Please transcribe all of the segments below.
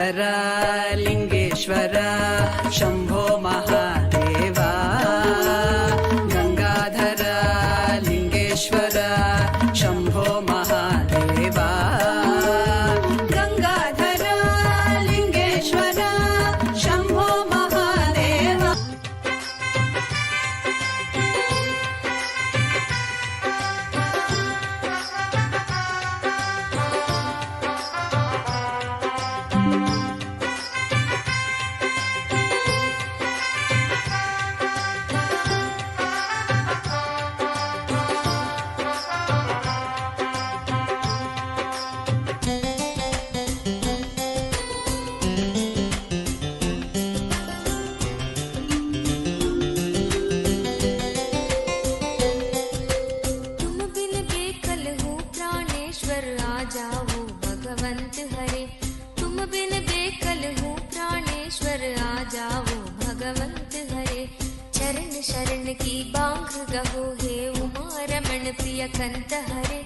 लिंगेश्वर शंभो महादेवा गंगाधर लिंगेश्वर शंभो महादेवा गंगाधर लिंगेश्वर शंभो महादेवा शरण की बांग गहो हे उमा रमण प्रिय कंत हरे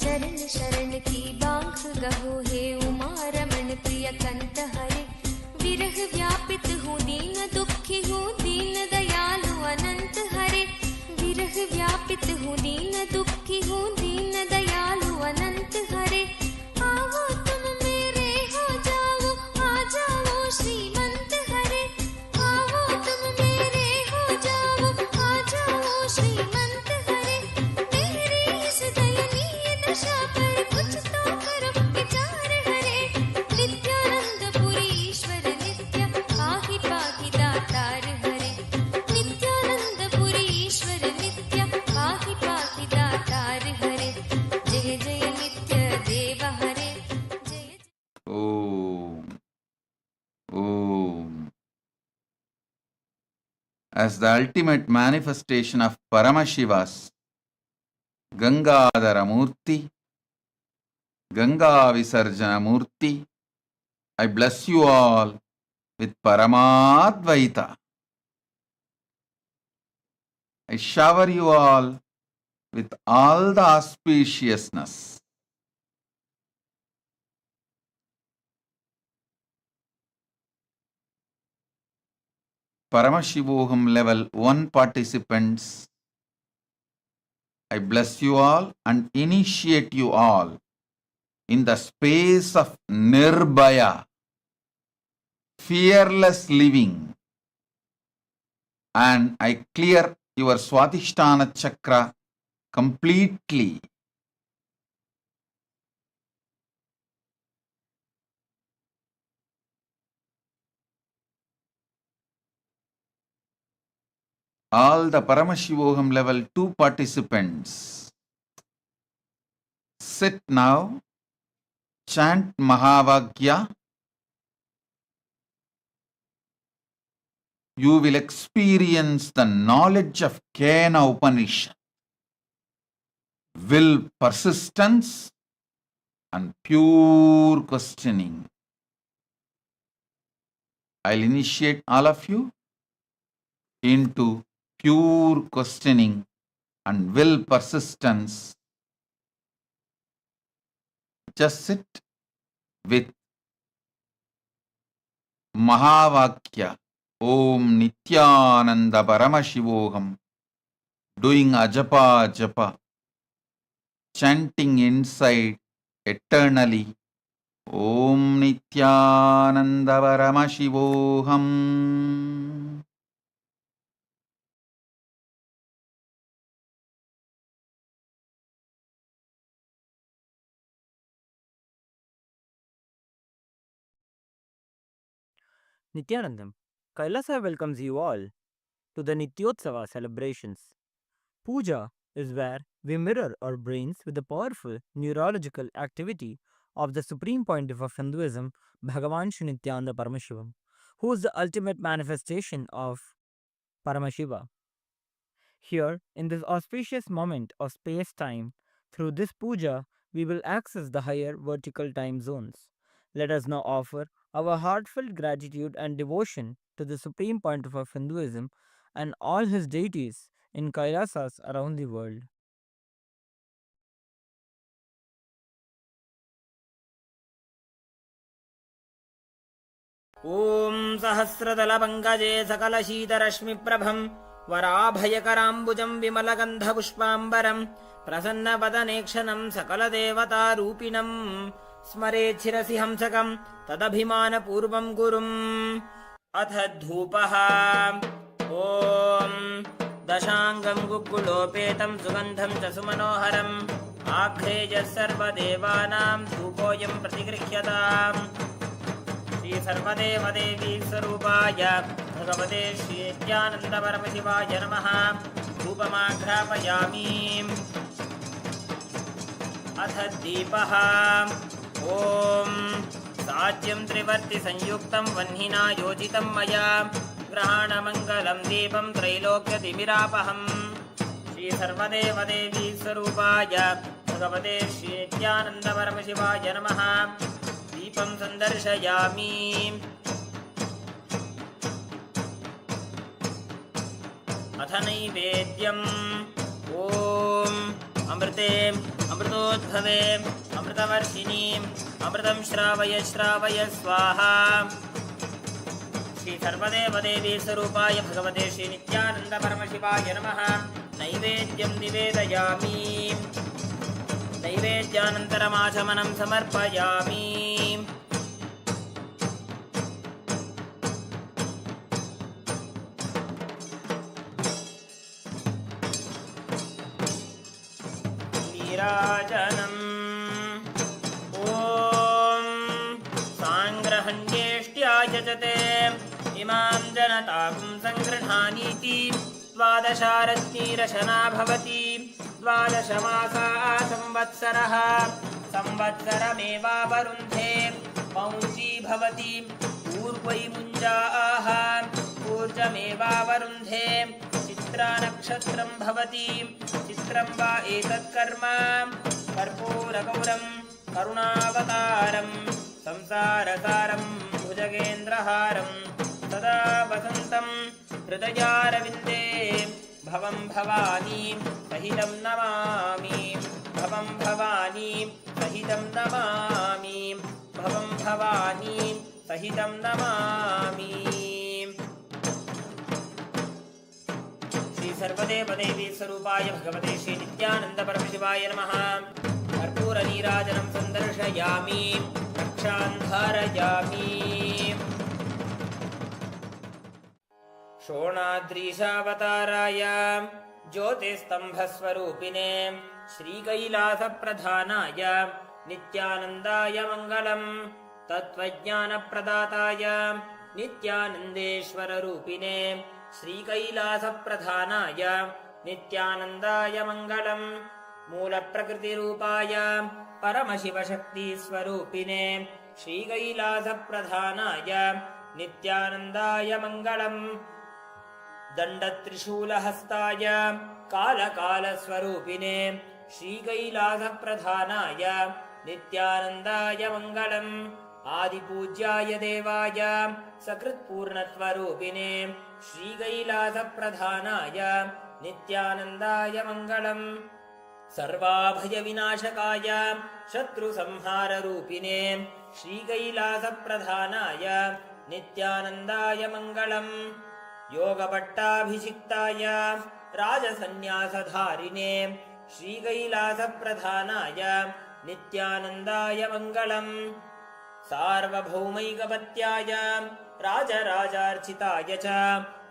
चरण शरण की बांग गहो हे उमा रमण प्रिय कंत हरे विरह व्यापित हूँ दीन दुखी हूँ दीन दयालु अनंत हरे विरह व्यापित हूँ दीन दुखी हूँ दीन दयालु अनंत हरे आओ तुम मेरे हो जाओ आ जाओ श्रीमंत हरे आओ तुम मेरे हो जाओ आ जाओ श्रीमंत हरे मेरी इस दयनीय दशा पर कुछ तो करो विचार हरे नित्यानंद पुरी ईश्वर नित्य पाहि पाहि दातार हरे नित्यानंद पुरी ईश्वर नित्य पाहि पाहि दातार हरे जय जय नित्य देव हरे जय Om. Om. As the ultimate manifestation of Paramashiva's Gangadhara Murti, Ganga Visarjana Murti, I bless you all with Paramadvaita. I shower you all with all the auspiciousness. Paramashivoham level 1 participants, I bless you all and initiate you all in the space of Nirbhaya, fearless living, and I clear your Swadhisthana chakra completely. All the Paramashivoham level 2 participants, sit now, chant Mahavagya. You will experience the knowledge of Kena Upanishad, will persistence and pure questioning. I'll initiate all of you into pure questioning and will persistence. Just sit with Mahavakya, Om Nithyananda Paramashivoham, doing ajapa japa, chanting inside eternally, Om Nithyananda Paramashivoham. Nithyanandam, Kailasa welcomes you all to the Nityotsava celebrations. Puja is where we mirror our brains with the powerful neurological activity of the supreme pontiff of Hinduism, Bhagavan Shri Nithyananda Paramashivam, who is the ultimate manifestation of Paramashiva. Here, in this auspicious moment of space time, through this puja, we will access the higher vertical time zones. Let us now offer our heartfelt gratitude and devotion to the supreme pontiff of Hinduism and all his deities in Kailasas around the world. ॐ सहस्रदलपङ्कजे सकलशीतरश्मिप्रभम् वराभयकराम्बुजम् विमलगन्धपुष्पाम्बरम् प्रसन्नवदनेक्षणम् सकलदेवतारूपिणम् स्मरेच्छिरसि हंसकम् तदभिमानपूर्वम् गुरुम् अथ धूपः ॐ दशाङ्गम् गुग्गुलोपेतम् सुगन्धम् च सुमनोहरम् आघ्रेयः सर्वदेवानाम् धूपोऽयम् प्रतिगृह्यताम् श्री सर्वदेवदेवी स्वरूपाय भगवते श्री नित्यानन्द परमशिवाय नमः धूपमाघ्रापयामि अथ दीपः ॐ साज्यं त्रिवर्तिसंयुक्तं वह्निना योजितं मया ग्रहाणमङ्गलं दीपं त्रैलोक्यतिमिरापहम् श्री सर्वदेवदेवी स्वरूपाय भगवते श्री नित्यानन्द परमशिवाय नमः दीपं सन्दर्शयामि अथ नैवेद्यम् ॐ अमृते अमृतोद्भवे अमृतवर्षिणीम् अमृतं श्रावय श्रावय स्वाहा श्री सर्वदेवदेवी स्वरूपाय भगवते श्री नित्यानन्द परमशिवाय नमः नैवेद्यं निवेदयामि नैवेद्यानन्तरमाचमनं समर्पयामि नीराजनम् ॐ साङ्ग्रहण्येष्ट्यायजते इमां जनतां सङ्गृह्णानीति द्वादशारत्नीरशना भवति द्वादशमासा संवत्सरः संवत्सरमेवावरुन्धे पौंची भवति पूर्वै मुञ्जाः ऊर्जमेवावरुन्धे चित्रानक्षत्रं भवति चित्रं वा एतत्कर्म कर्पूरगौरं करुणावतारं संसारसारं भुजगेन्द्रहारं सदा वसन्तं हृदयारविन्दे भवं भवानी सहितं नमामि भवं भवानी सहितं नमामि भवं भवानी सहितं नमामि श्री सर्वदेवदेवी स्वरूपाय भगवते श्री नित्यानन्द परमशिवाय नमः कर्पूरनीराजनं सन्दर्शयामि रक्षां धारयामि शोणाद्रीशावताराय ज्योतिस्तम्भस्वरूपिणे श्रीकैलासप्रधानाय नित्यानन्दाय मङ्गलम् तत्त्वज्ञानप्रदाताय नित्यानन्देश्वररूपिणे श्रीकैलासप्रधानाय नित्यानन्दाय मङ्गलम् मूलप्रकृतिरूपाय परमशिवशक्तिस्वरूपिणे श्रीकैलासप्रधानाय नित्यानन्दाय मङ्गलम् दण्डत्रिशूलहस्ताय कालकालस्वरूपिणे श्रीकैलासप्रधानाय नित्यानन्दाय मङ्गलम् आदिपूज्याय देवाय सकृत्पूर्णत्वरूपिणे श्रीकैलासप्रधानाय नित्यानन्दाय मङ्गलम् सर्वाभयविनाशकाय शत्रुसंहाररूपिणे श्रीकैलासप्रधानाय नित्यानन्दाय मङ्गलम् योगपट्टाभिषिक्ताय राजसन्न्यासधारिणे श्रीकैलासप्रधानाय नित्यानन्दाय मङ्गलम् सार्वभौमैकपत्याय राजराजार्चिताय च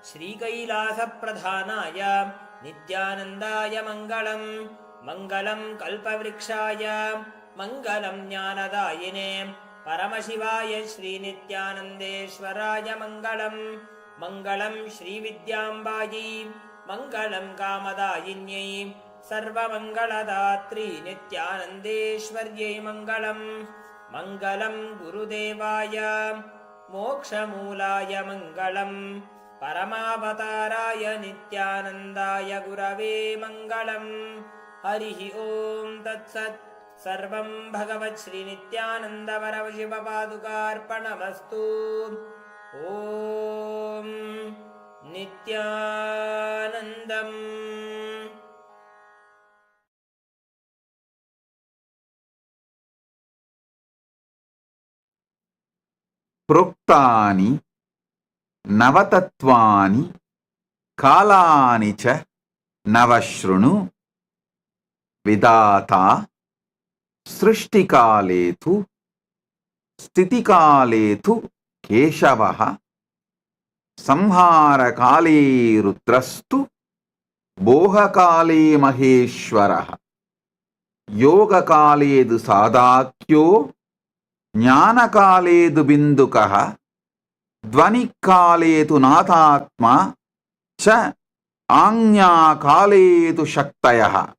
श्रीकैलासप्रधानाय नित्यानन्दाय मङ्गलम् मङ्गलं कल्पवृक्षाय मङ्गलं ज्ञानदायिने परमशिवाय श्रीनित्यानन्देश्वराय मङ्गलम् मङ्गलं श्रीविद्याम्बायै मङ्गलं कामदायिन्यै सर्वमङ्गलदात्री नित्यानन्देश्वर्यै मङ्गलम् मङ्गलं गुरुदेवाय मोक्षमूलाय मङ्गलम् परमावताराय नित्यानन्दाय गुरवे मङ्गलम् हरिः ॐ तत्सत् सर्वं भगवत् श्रीनित्यानन्द परमशिवपादुकार्पणमस्तु ॐ नित्यानन्दम् Proktani Navatatvani Kalani cha Navashrunu Vidata Srishtikaletu Stitikaletu Keshavaha Samharakale Rudrastu Bohakale Maheshwaraha Yogakaledu Sadakyo Jnanakaledu Bindukaha Dvanikaledu Nathatma Cha Anyakaledu Shaktayaha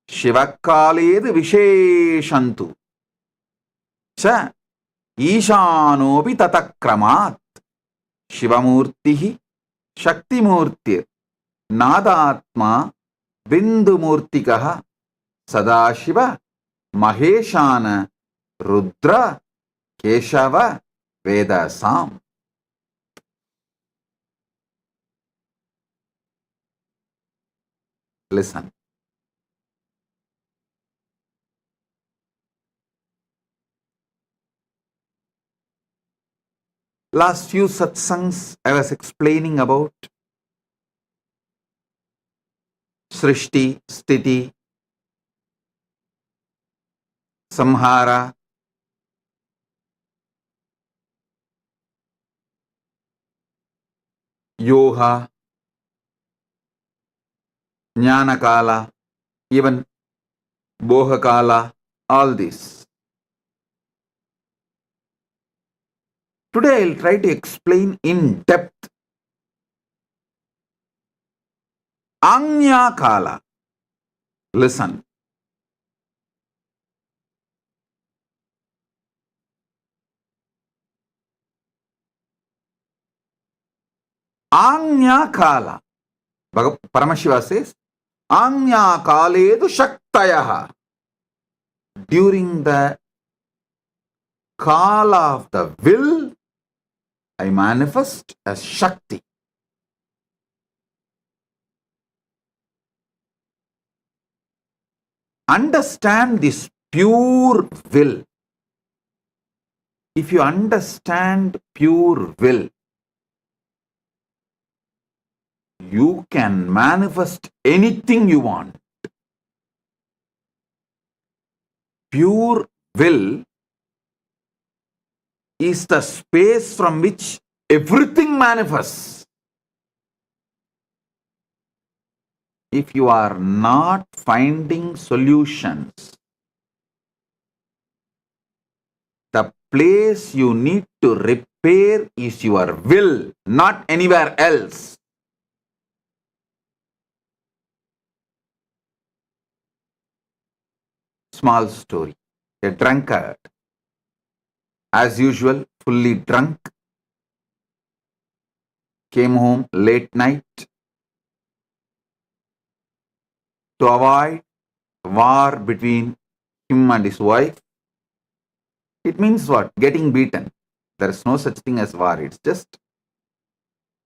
Shivakaledu Visheshantu Cha Ishanopi Tatakramat Shivamurtihi Shaktimurtir Nadatma Bindumurtikaha Sadashiva Maheshana Rudra Keshava Vedasam. Listen. Last few satsangs I was explaining about Srishti, Sthiti, Samhara, Yoha, Jnanakala, even Bohakala, all this. Today I will try to explain in depth Anya Kala. Listen. Anya Kala. Paramashiva says, Anya Kaledu Shaktayaha. During the Kala of the will, I manifest as Shakti. Understand this pure will. If you understand pure will, you can manifest anything you want. Pure will is the space from which everything manifests. If you are not finding solutions, the place you need to repair is your will, not anywhere else. Small story. A drunkard, as usual, fully drunk, came home late night to avoid war between him and his wife. It means what? Getting beaten. There is no such thing as war. It's just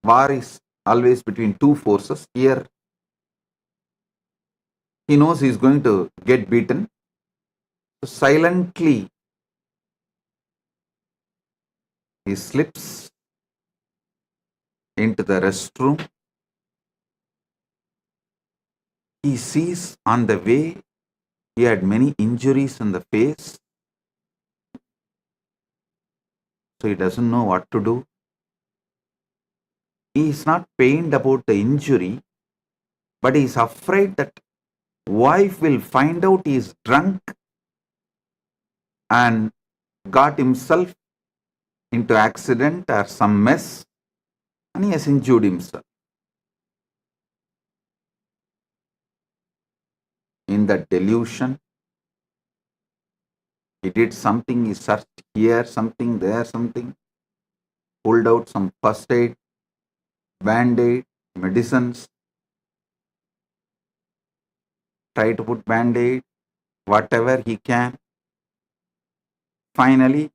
war is always between two forces. Here, he knows he is going to get beaten. So silently, he slips into the restroom. He sees on the way he had many injuries on the face. So he doesn't know what to do. He is not pained about the injury, but he is afraid that wife will find out he is drunk and got himself into accident or some mess, and he has injured himself. In that delusion, he did something, he searched here, something there, something, pulled out some first aid, band-aid, medicines, tried to put band-aid, whatever he can. Finally,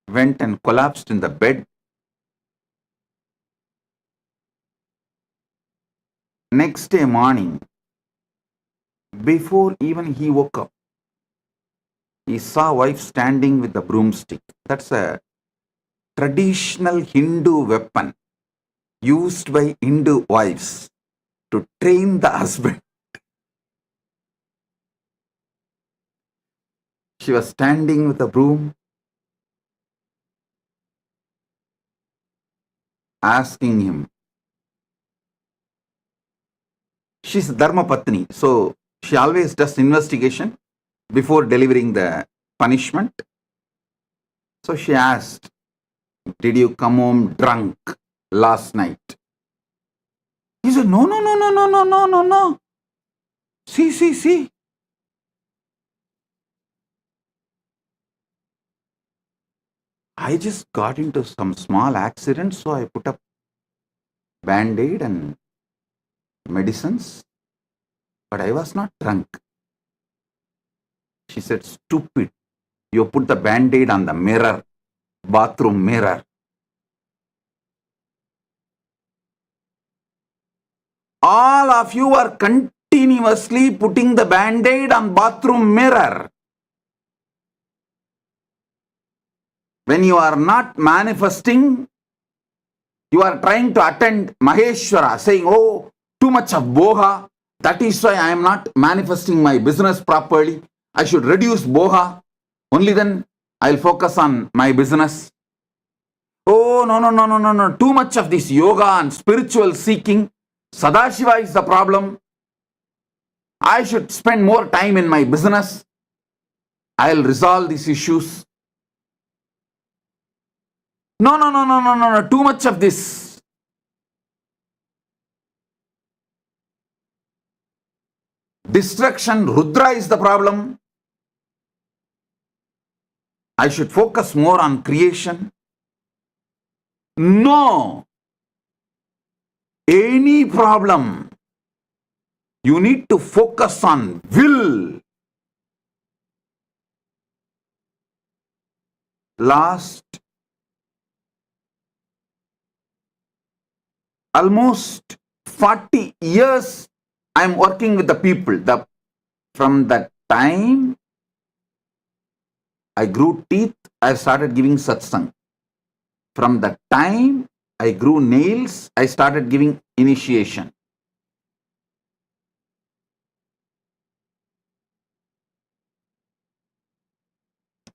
went and collapsed in the bed. Next day morning, before even he woke up, he saw wife standing with the broomstick. That's a traditional Hindu weapon used by Hindu wives to train the husband. She was standing with a broom, asking him. She's Dharma Patni, so she always does investigation before delivering the punishment. So she asked, "Did you come home drunk last night?" He said, "No, no, no, no, no, no, no, no, no. See. I just got into some small accident, so I put a band-aid and medicines, but I was not drunk." She said, "Stupid. You put the band-aid on the mirror, bathroom mirror." All of you are continuously putting the band-aid on bathroom mirror. When you are not manifesting, you are trying to attend Maheshwara, saying, "Oh, too much of boha. That is why I am not manifesting my business properly. I should reduce boha. Only then I'll focus on my business." Oh, no. Too much of this yoga and spiritual seeking. Sadashiva is the problem. I should spend more time in my business. I'll resolve these issues. No. Too much of this. Destruction, Rudra is the problem. I should focus more on creation. No. Any problem, you need to focus on will. Last almost 40 years, I am working with the people. From that time, I grew teeth, I started giving satsang. From that time, I grew nails, I started giving initiation.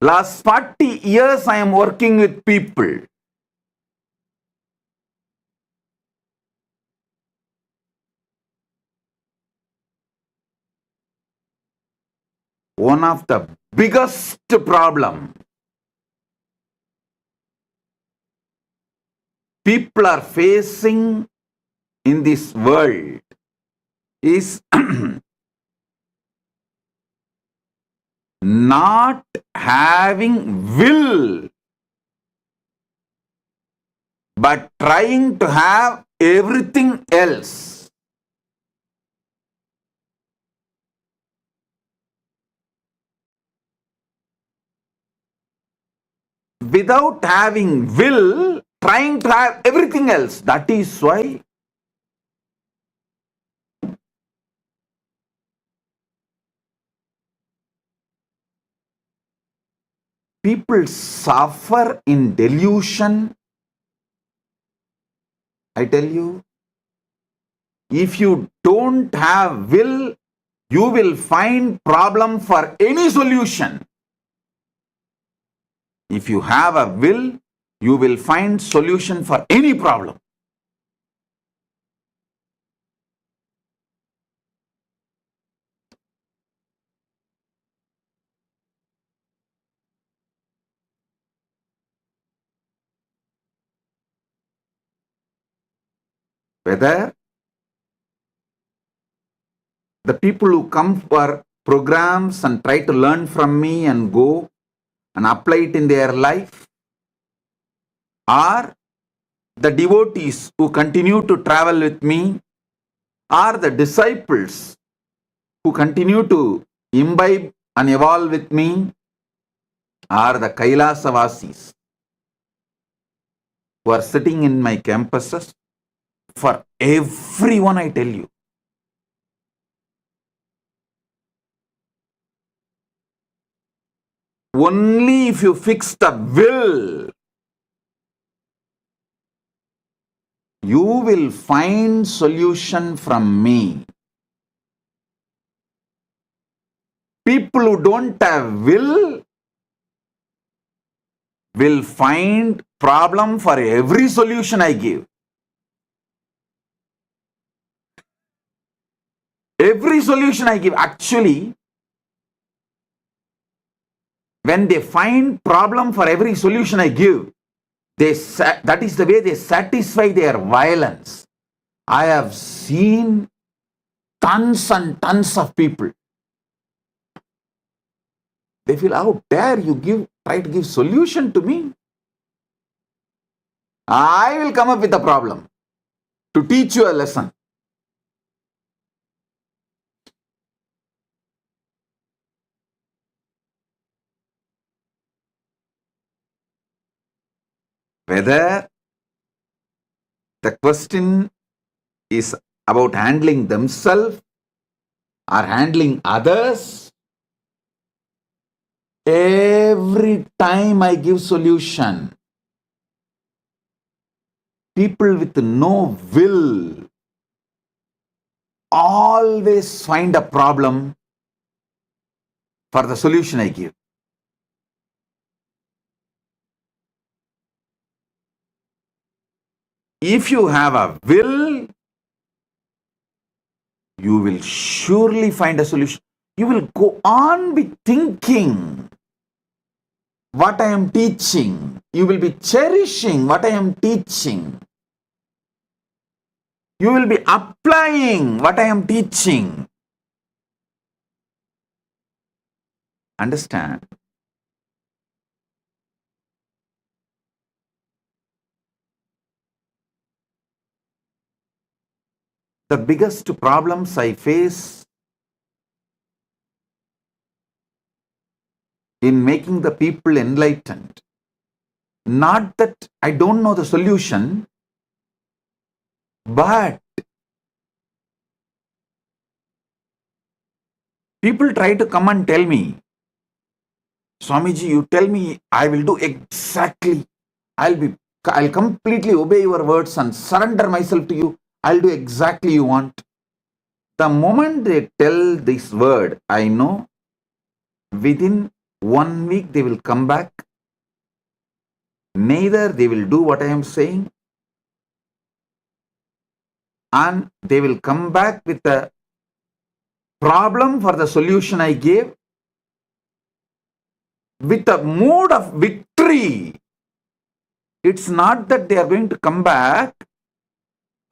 Last 40 years, I am working with people. One of the biggest problem people are facing in this world is not having will, but trying to have everything else. Without having will, trying to have everything else. That is why people suffer in delusion. I tell you, if you don't have will, you will find problem for any solution. If you have a will, you will find solution for any problem. Whether the people who come for programs and try to learn from me and go and apply it in their life, or the devotees who continue to travel with me, or the disciples who continue to imbibe and evolve with me, or the Kailasa Vasis who are sitting in my campuses, for everyone I tell you, only if you fix the will, you will find solution from me. People who don't have will find problem for every solution I give. Every solution I give, actually, when they find problem for every solution I give, that is the way they satisfy their violence. I have seen tons and tons of people. They feel, how dare you try to give solution to me? I will come up with a problem to teach you a lesson. Whether the question is about handling themselves or handling others, every time I give solution, people with no will always find a problem for the solution I give. If you have a will, you will surely find a solution. You will go on be thinking what I am teaching. You will be cherishing what I am teaching. You will be applying what I am teaching. Understand? The biggest problems I face in making the people enlightened, not that I don't know the solution, but people try to come and tell me, Swamiji, you tell me, I will do exactly. I'll completely obey your words and surrender myself to you. I'll do exactly you want. The moment they tell this word, I know within 1 week they will come back. Neither they will do what I am saying, and they will come back with a problem for the solution I gave with a mood of victory. It's not that they are going to come back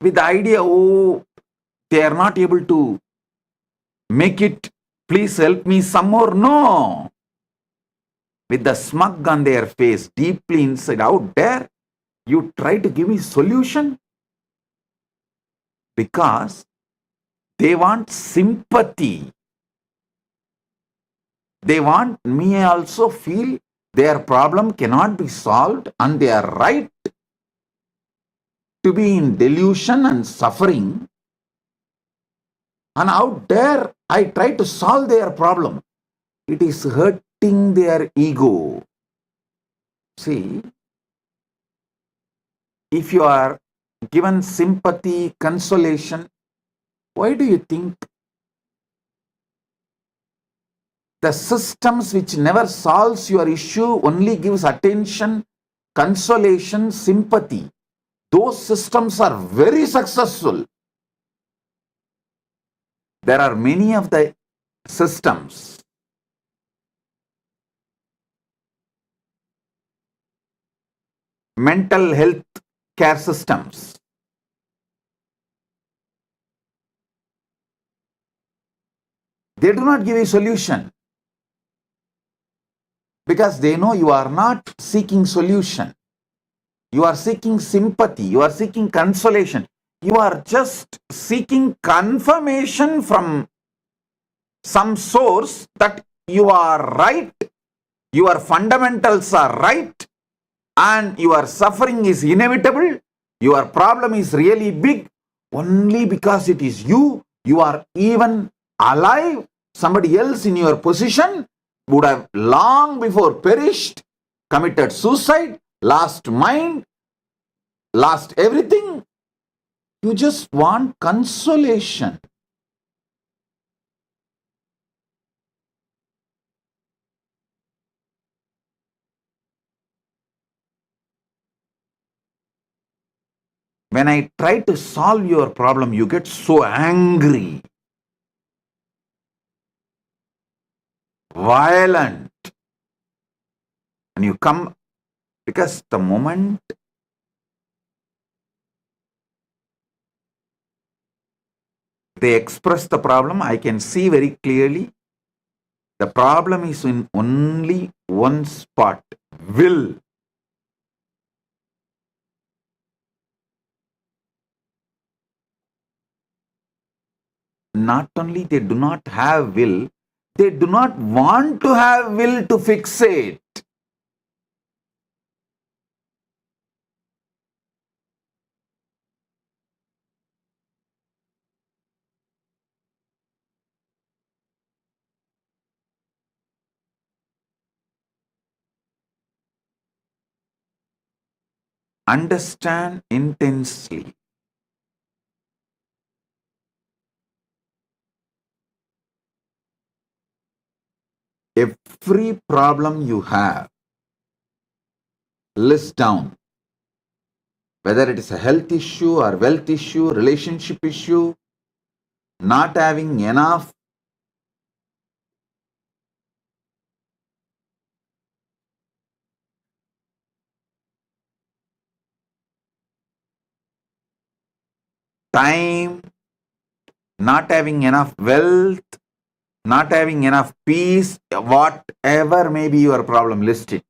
with the idea, oh, they are not able to make it, please help me some more. No. With the smug on their face, deeply inside, how dare you try to give me solution? Because they want sympathy. They want me also feel their problem cannot be solved and they are right to be in delusion and suffering. And how dare I try to solve their problem? It is hurting their ego. See, if you are given sympathy, consolation, why do you think the systems which never solves your issue only gives attention, consolation, sympathy? Those systems are very successful. There are many of the systems mental health care systems. They do not give a solution because they know you are not seeking solution. You are seeking sympathy. You are seeking consolation. You are just seeking confirmation from some source that you are right, your fundamentals are right, and your suffering is inevitable, your problem is really big, only because it is you are even alive. Somebody else in your position would have long before perished, committed suicide, lost mind, lost everything. You just want consolation. When I try to solve your problem, you get so angry, violent, and you come because the moment they express the problem, I can see very clearly the problem is in only one spot, will. Not only they do not have will, they do not want to have will to fix it. Understand intensely. Every problem you have, list down. Whether it is a health issue or wealth issue, relationship issue, not having enough time, not having enough wealth, not having enough peace, whatever may be your problem, list it.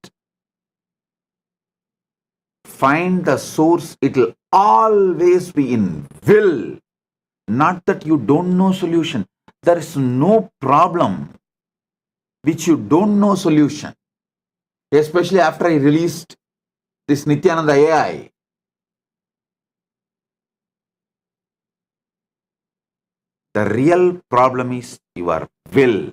Find the source. It will always be in will. Not that you don't know solution. There is no problem which you don't know solution. Especially after I released this Nithyananda AI. The real problem is your will.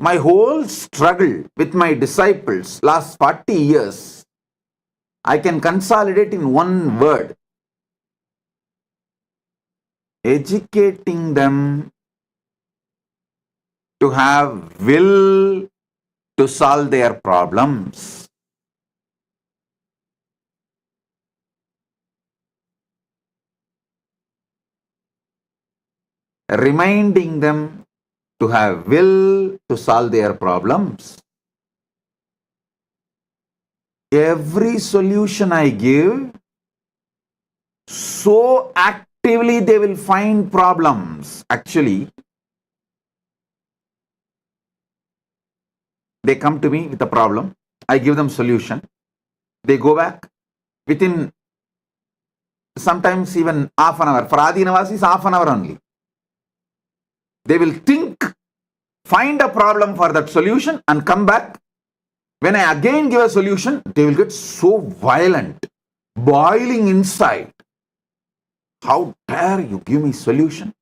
My whole struggle with my disciples last 40 years, I can consolidate in one word. Educating them to have will to solve their problems. Reminding them to have will to solve their problems. Every solution I give, so actively they will find problems. Actually, they come to me with a problem, I give them solution, they go back within sometimes even half an hour. For Adinavasis, half an hour only. They will think, find a problem for that solution and come back. When I again give a solution, they will get so violent, boiling inside. How dare you give me solution?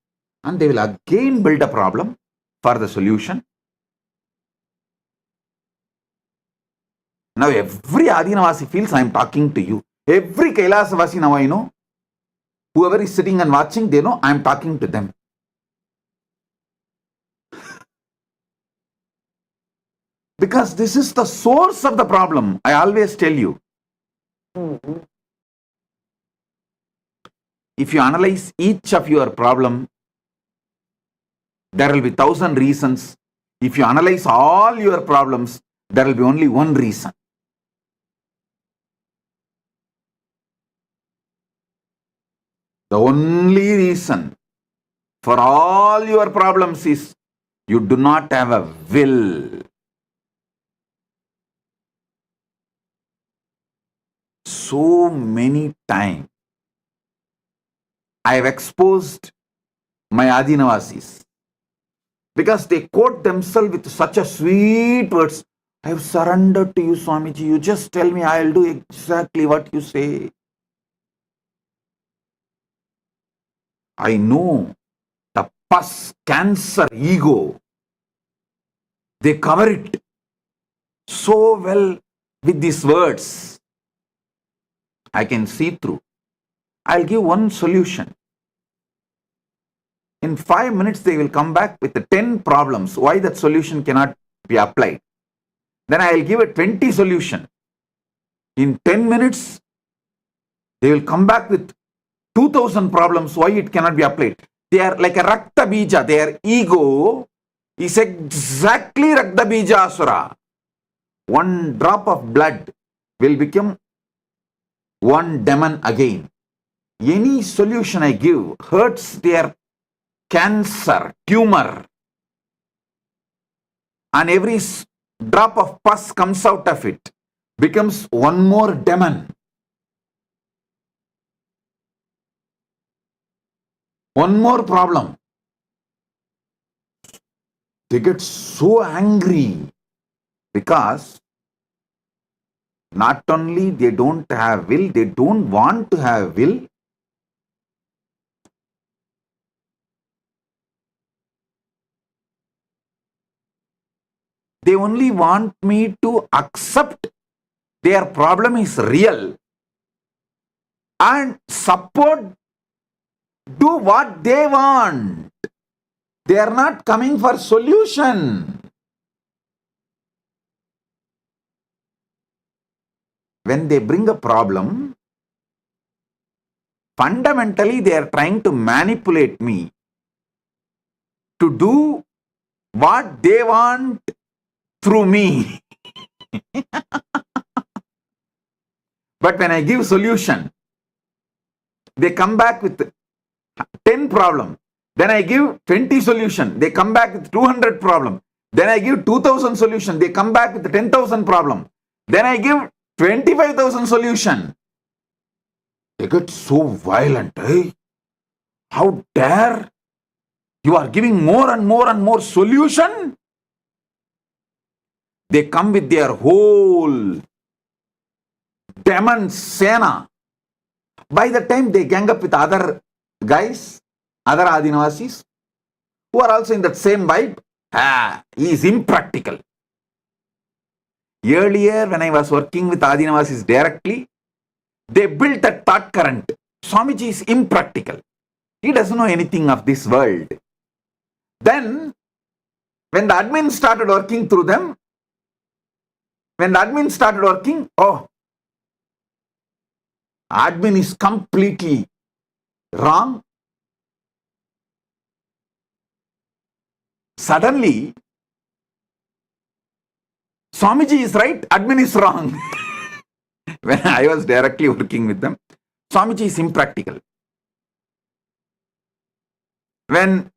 And they will again build a problem for the solution. Now every Adinavasi feels I am talking to you. Every Kailasavasi now I know. Whoever is sitting and watching, they know I am talking to them. Because this is the source of the problem. I always tell you. If you analyze each of your problem, there will be 1,000 reasons. If you analyze all your problems, there will be only one reason. The only reason for all your problems is you do not have a will. So many times I have exposed my Adinavasis because they quote themselves with such a sweet words. I have surrendered to you, Swamiji. You just tell me, I will do exactly what you say. I know the pus cancer ego. They cover it so well with these words. I can see through. I'll give one solution. In 5 minutes, they will come back with the 10 problems why that solution cannot be applied. Then I'll give a 20 solution. In 10 minutes, they will come back with 2000 problems why it cannot be applied. They are like a Rakta Bija. Their ego is exactly Rakta Bija Asura. One drop of blood will become one demon again. Any solution I give hurts their cancer, tumor, and every drop of pus comes out of it, becomes one more demon. One more problem. They get so angry because not only they don't have will, they don't want to have will. They only want me to accept their problem is real and support, do what they want. They are not coming for solution. When they bring a problem, fundamentally they are trying to manipulate me to do what they want through me. But when I give solution, they come back with 10 problem. Then I give 20 solution. They come back with 200 problem. Then I give 2000 solution. They come back with 10,000 problem. Then I give 25,000 solution. They get so violent. Eh? How dare you are giving more and more and more solution? They come with their whole demon sena. By the time they gang up with other guys, other Adinavasis, who are also in that same vibe, he is impractical. Earlier, when I was working with Adinavasis directly, they built a thought current. Swamiji is impractical. He doesn't know anything of this world. Then, when the admin started working through them, oh, admin is completely wrong. Suddenly, Swamiji is right, admin is wrong. When I was directly working with them, Swamiji is impractical. When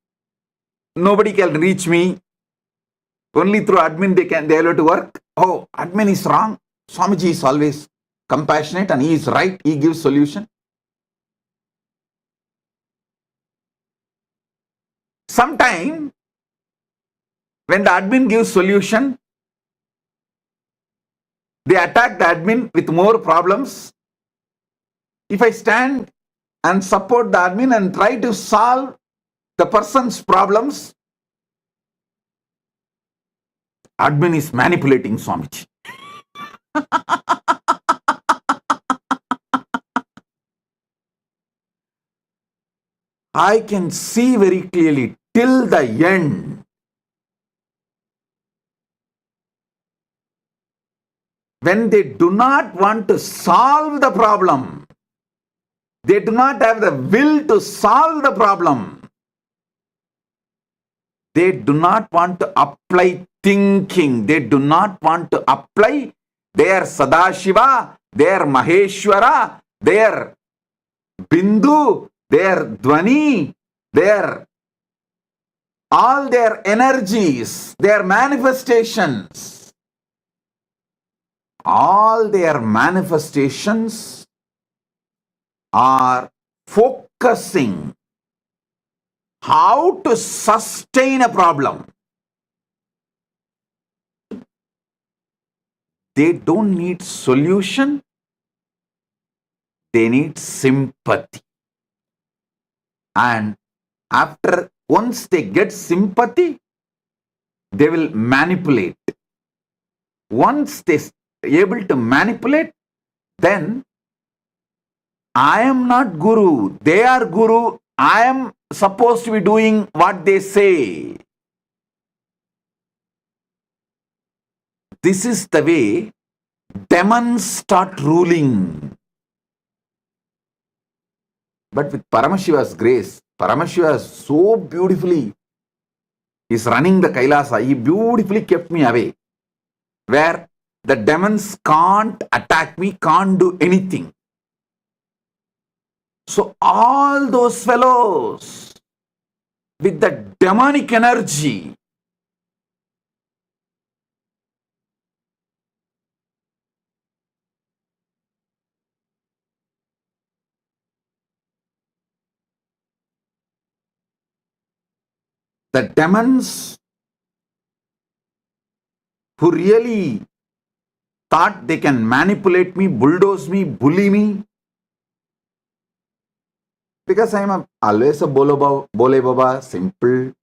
nobody can reach me, only through admin they are able to work. Oh, admin is wrong. Swamiji is always compassionate and he is right. He gives solution. Sometime, when the admin gives solution, they attack the admin with more problems. If I stand and support the admin and try to solve the person's problems, admin is manipulating Swamiji. I can see very clearly till the end. When they do not want to solve the problem, they do not have the will to solve the problem, they do not want to apply thinking, they do not want to apply their Sadashiva, their Maheshwara, their Bindu, their Dwani, all their energies, their manifestations. All their manifestations are focusing how to sustain a problem. They don't need solution, they need sympathy. And once they get sympathy, they will manipulate. Once they able to manipulate, then I am not Guru. They are Guru. I am supposed to be doing what they say. This is the way demons start ruling. But with Paramashiva's grace, Paramashiva so beautifully is running the Kailasa. He beautifully kept me away, where the demons can't attack me, can't do anything. So all those fellows with the demonic energy, the demons who really thought they can manipulate me, bulldoze me, bully me, because I am always a Bole Baba, simple,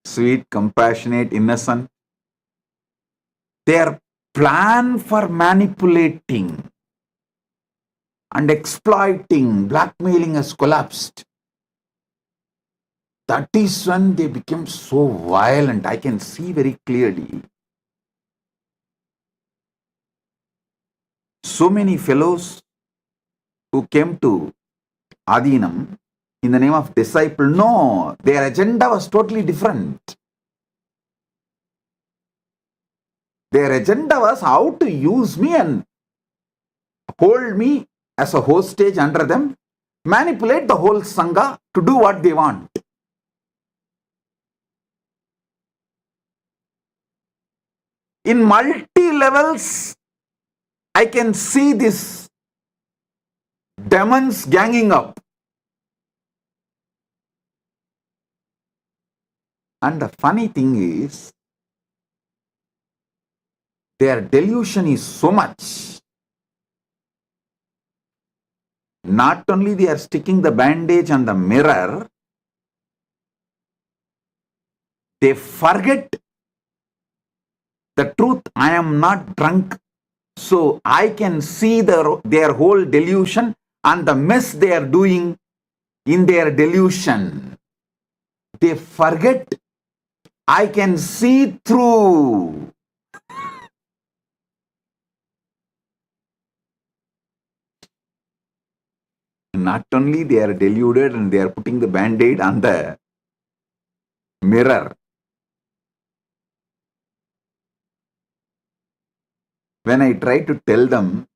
sweet, compassionate, innocent. Their plan for manipulating and exploiting, blackmailing has collapsed. That is when they became so violent. I can see very clearly. So many fellows who came to Adinam in the name of disciple, no, their agenda was totally different. Their agenda was how to use me and hold me as a hostage under them, manipulate the whole Sangha to do what they want. In multi-levels, I can see this demons ganging up. And the funny thing is, their delusion is so much. Not only they are sticking the bandage on the mirror, they forget the truth. I am not drunk. So I can see their whole delusion and the mess they are doing in their delusion. They forget I can see through. Not only they are deluded and they are putting the band-aid on the mirror. When I try to tell them,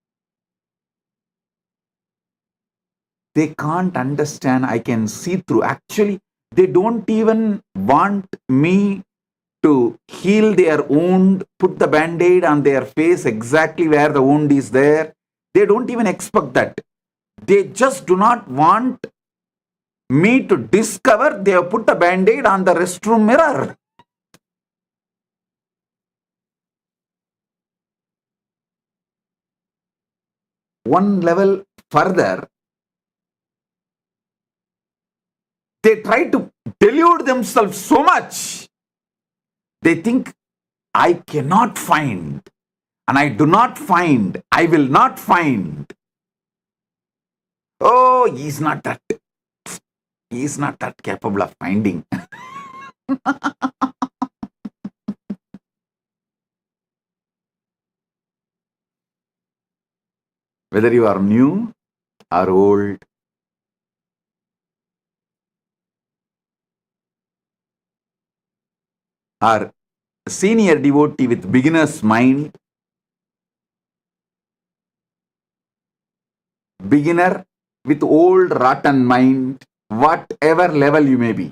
they can't understand. I can see through. Actually, they don't even want me to heal their wound, put the band-aid on their face exactly where the wound is there. They don't even expect that. They just do not want me to discover they have put a band-aid on the restroom mirror. One level further, they try to delude themselves so much. They think, I cannot find, and I do not find, I will not find. Oh, he is not that capable of finding. Whether you are new or old, or senior devotee with beginner's mind, beginner with old rotten mind, whatever level you may be,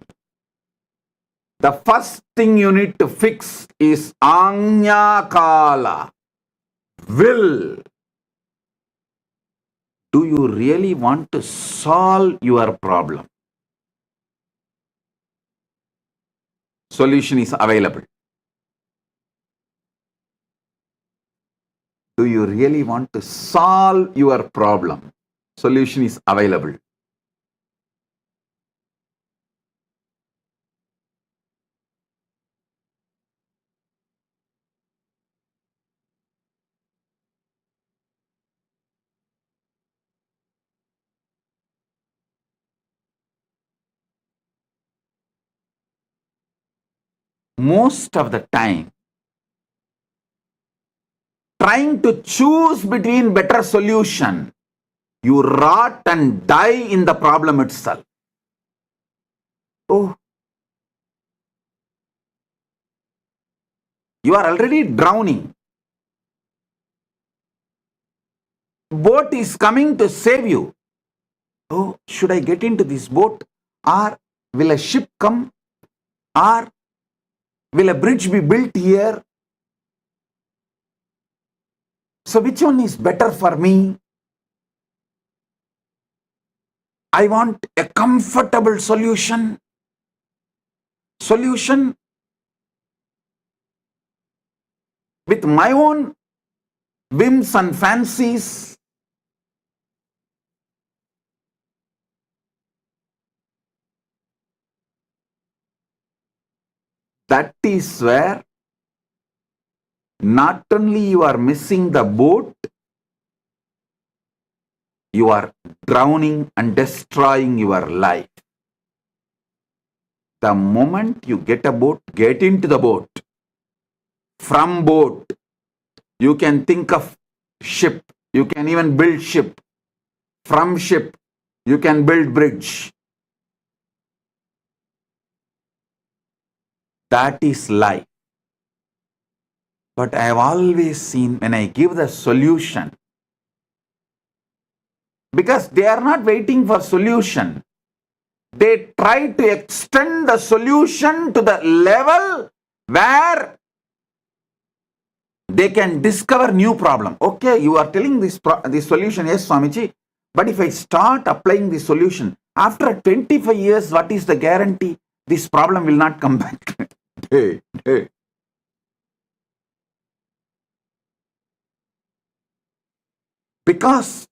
the first thing you need to fix is Anya Kala, will. Do you really want to solve your problem? Solution is available. Do you really want to solve your problem? Solution is available. most of the time trying to choose between better solution, you rot and die in the problem itself. Oh, you are already drowning. Boat is coming to save you. Oh, should I get into this boat? Or will a ship come? Or will a bridge be built here? So which one is better for me? I want a comfortable solution. Solution with my own whims and fancies. That is where not only you are missing the boat, you are drowning and destroying your life. The moment you get a boat, get into the boat. From boat, you can think of ship. You can even build ship. From ship, you can build bridge. That is life. But I have always seen when I give the solution, because they are not waiting for solution, they try to extend the solution to the level where they can discover new problem. Okay, you are telling this solution, yes, Swamiji, but if I start applying the solution, after 25 years, what is the guarantee this problem will not come back? Hey. Because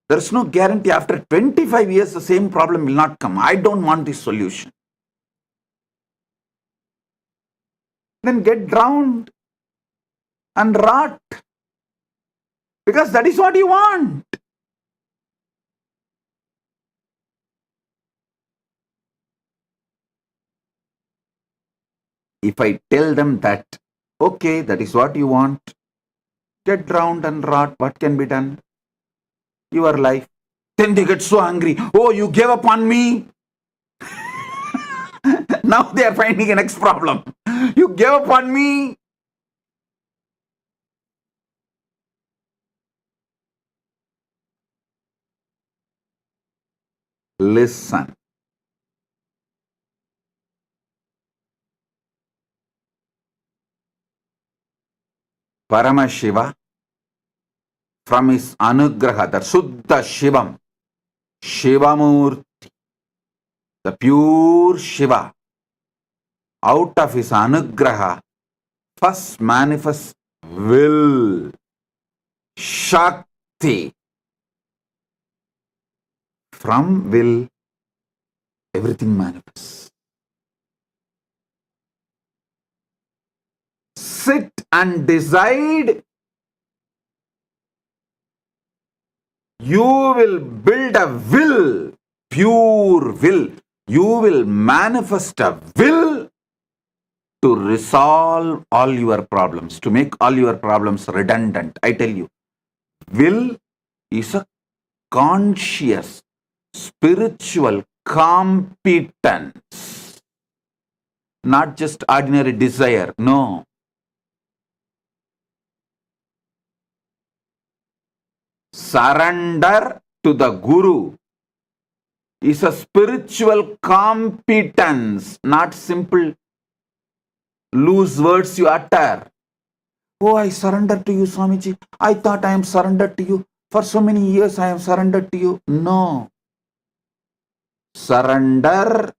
there is no guarantee after 25 years the same problem will not come. I don't want this solution. Then get drowned and rot. Because that is what you want. If I tell them that, okay, that is what you want, get drowned and rot, what can be done? Your life. Then they get so angry. Oh, you gave up on me. Now they are finding a next problem. You gave up on me. Listen. Paramashiva, from his anugraha, the Suddha Shivam, Shivamurti, the pure Shiva, out of his anugraha, first manifests will, Shakti. From will, everything manifests. Sit and decide. You will build a will, pure will. You will manifest a will to resolve all your problems, to make all your problems redundant. I tell you, will is a conscious, spiritual competence, not just ordinary desire. No. Surrender to the Guru is a spiritual competence, not simple loose words you utter. Oh, I surrender to you, Swamiji. I thought I am surrendered to you. For so many years I am surrendered to you. No. Surrender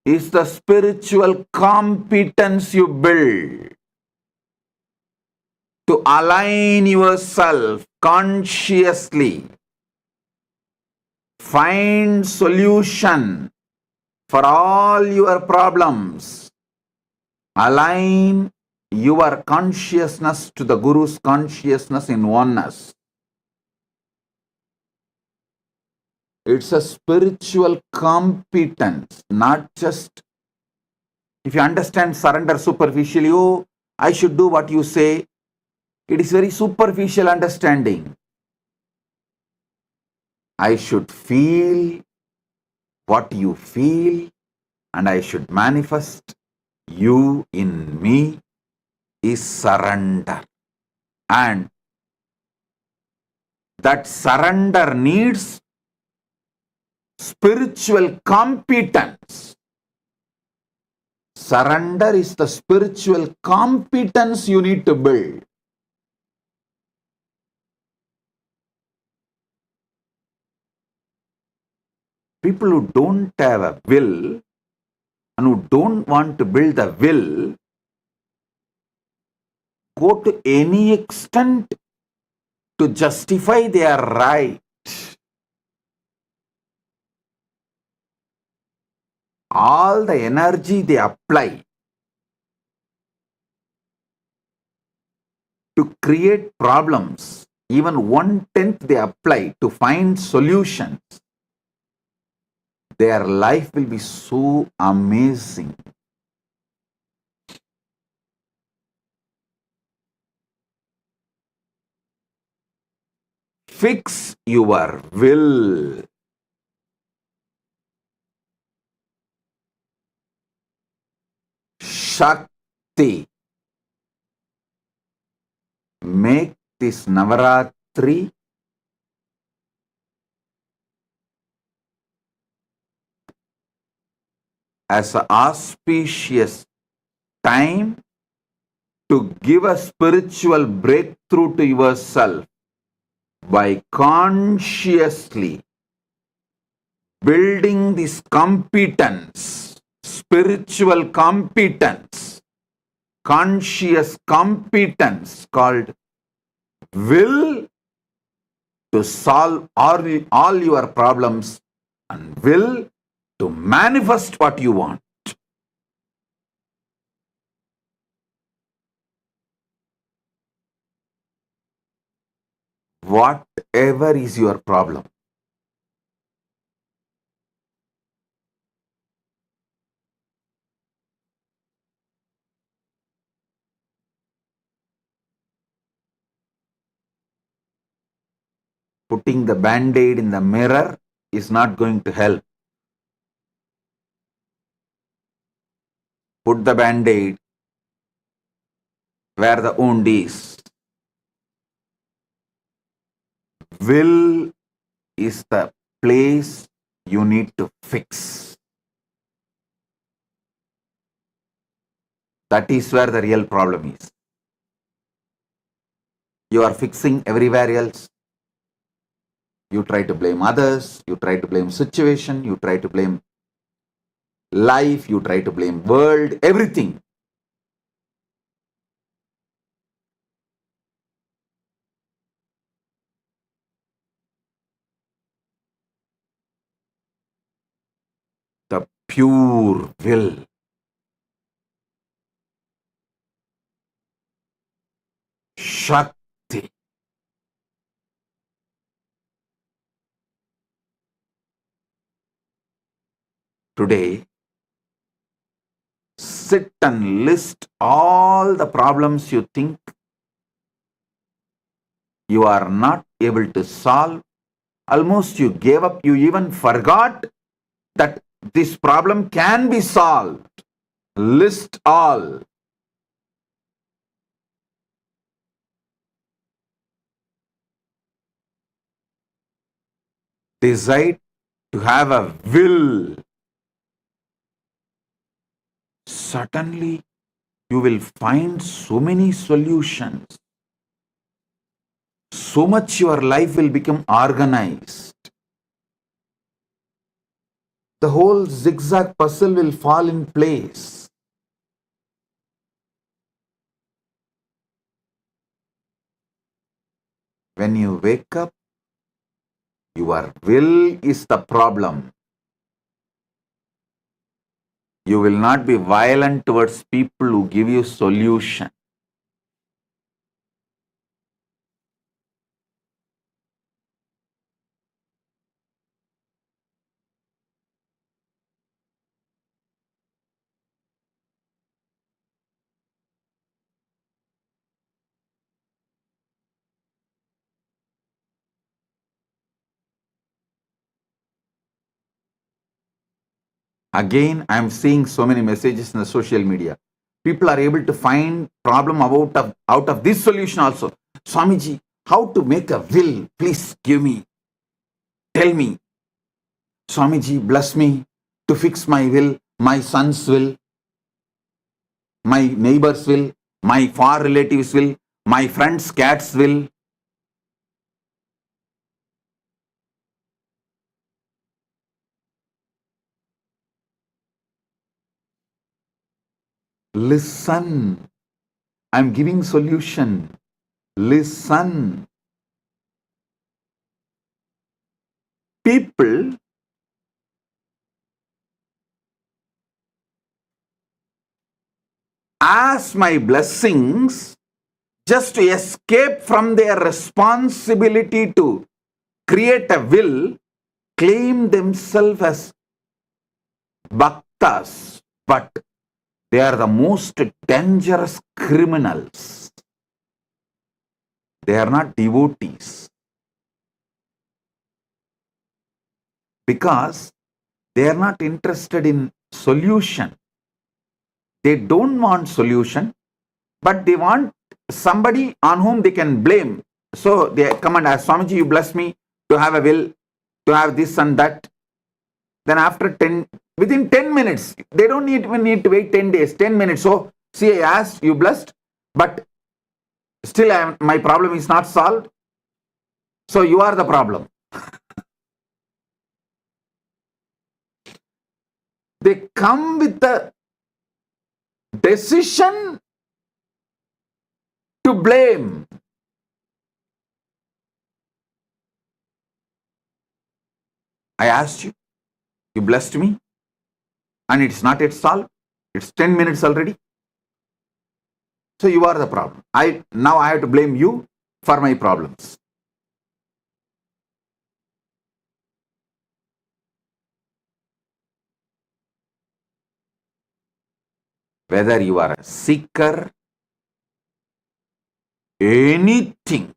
is the spiritual competence you build to align yourself consciously. Find solution for all your problems. Align your consciousness to the Guru's consciousness in oneness. It's a spiritual competence, not just If you understand surrender superficially, oh, I should do what you say, it is very superficial understanding. I should feel what you feel and I should manifest you in me is surrender. And that surrender needs spiritual competence. Surrender is the spiritual competence you need to build. People who don't have a will and who don't want to build the will go to any extent to justify their right. All the energy they apply to create problems, even 1/10 they apply to find solutions, their life will be so amazing. Fix your will. Shakti. Make this Navaratri as an auspicious time to give a spiritual breakthrough to yourself by consciously building this competence, spiritual competence, conscious competence called will to solve all your problems and will to manifest what you want. Whatever is your problem, putting the band-aid in the mirror is not going to help. Put the band-aid where the wound is. Will is the place you need to fix. That is where the real problem is. You are fixing everywhere else. You try to blame others, you try to blame situation, you try to blame life, you try to blame world, everything. The pure will. Shakti. Today, sit and list all the problems you think you are not able to solve. Almost you gave up, you even forgot that this problem can be solved. List all. Decide to have a will. Suddenly, you will find so many solutions. So much your life will become organized. The whole zigzag puzzle will fall in place. When you wake up, your will is the problem. You will not be violent towards people who give you solution. Again, I am seeing so many messages in the social media. People are able to find problem out of this solution also. Swamiji, how to make a will? Please give me. Tell me. Swamiji, bless me to fix my will, my son's will, my neighbor's will, my far relatives' will, my friend's cat's will. Listen. I'm giving solution. Listen. People ask my blessings just to escape from their responsibility to create a will, claim themselves as bhaktas, but they are the most dangerous criminals. They are not devotees because they are not interested in solution. They don't want solution, but they want somebody on whom they can blame. So they come and ask, Swamiji, you bless me to have a will, to have this and that. Then within 10 minutes, they don't even need to wait 10 days, 10 minutes. So, see, I asked, you blessed, but still my problem is not solved. So you are the problem. They come with the decision to blame. I asked you, you blessed me, and it's not yet solved. It's 10 minutes already. So you are the problem. Now I have to blame you for my problems. Whether you are a seeker, anything,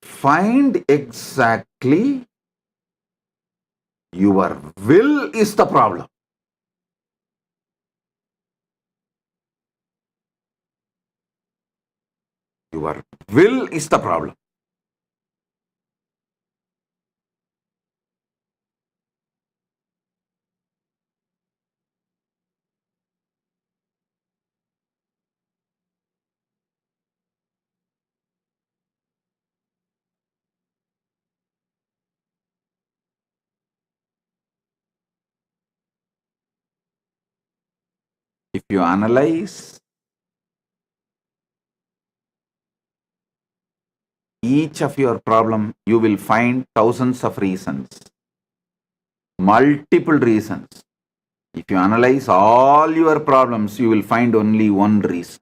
find exactly your will is the problem. Your will is the problem. If you analyze each of your problem, you will find thousands of reasons, multiple reasons. If you analyze all your problems, you will find only one reason.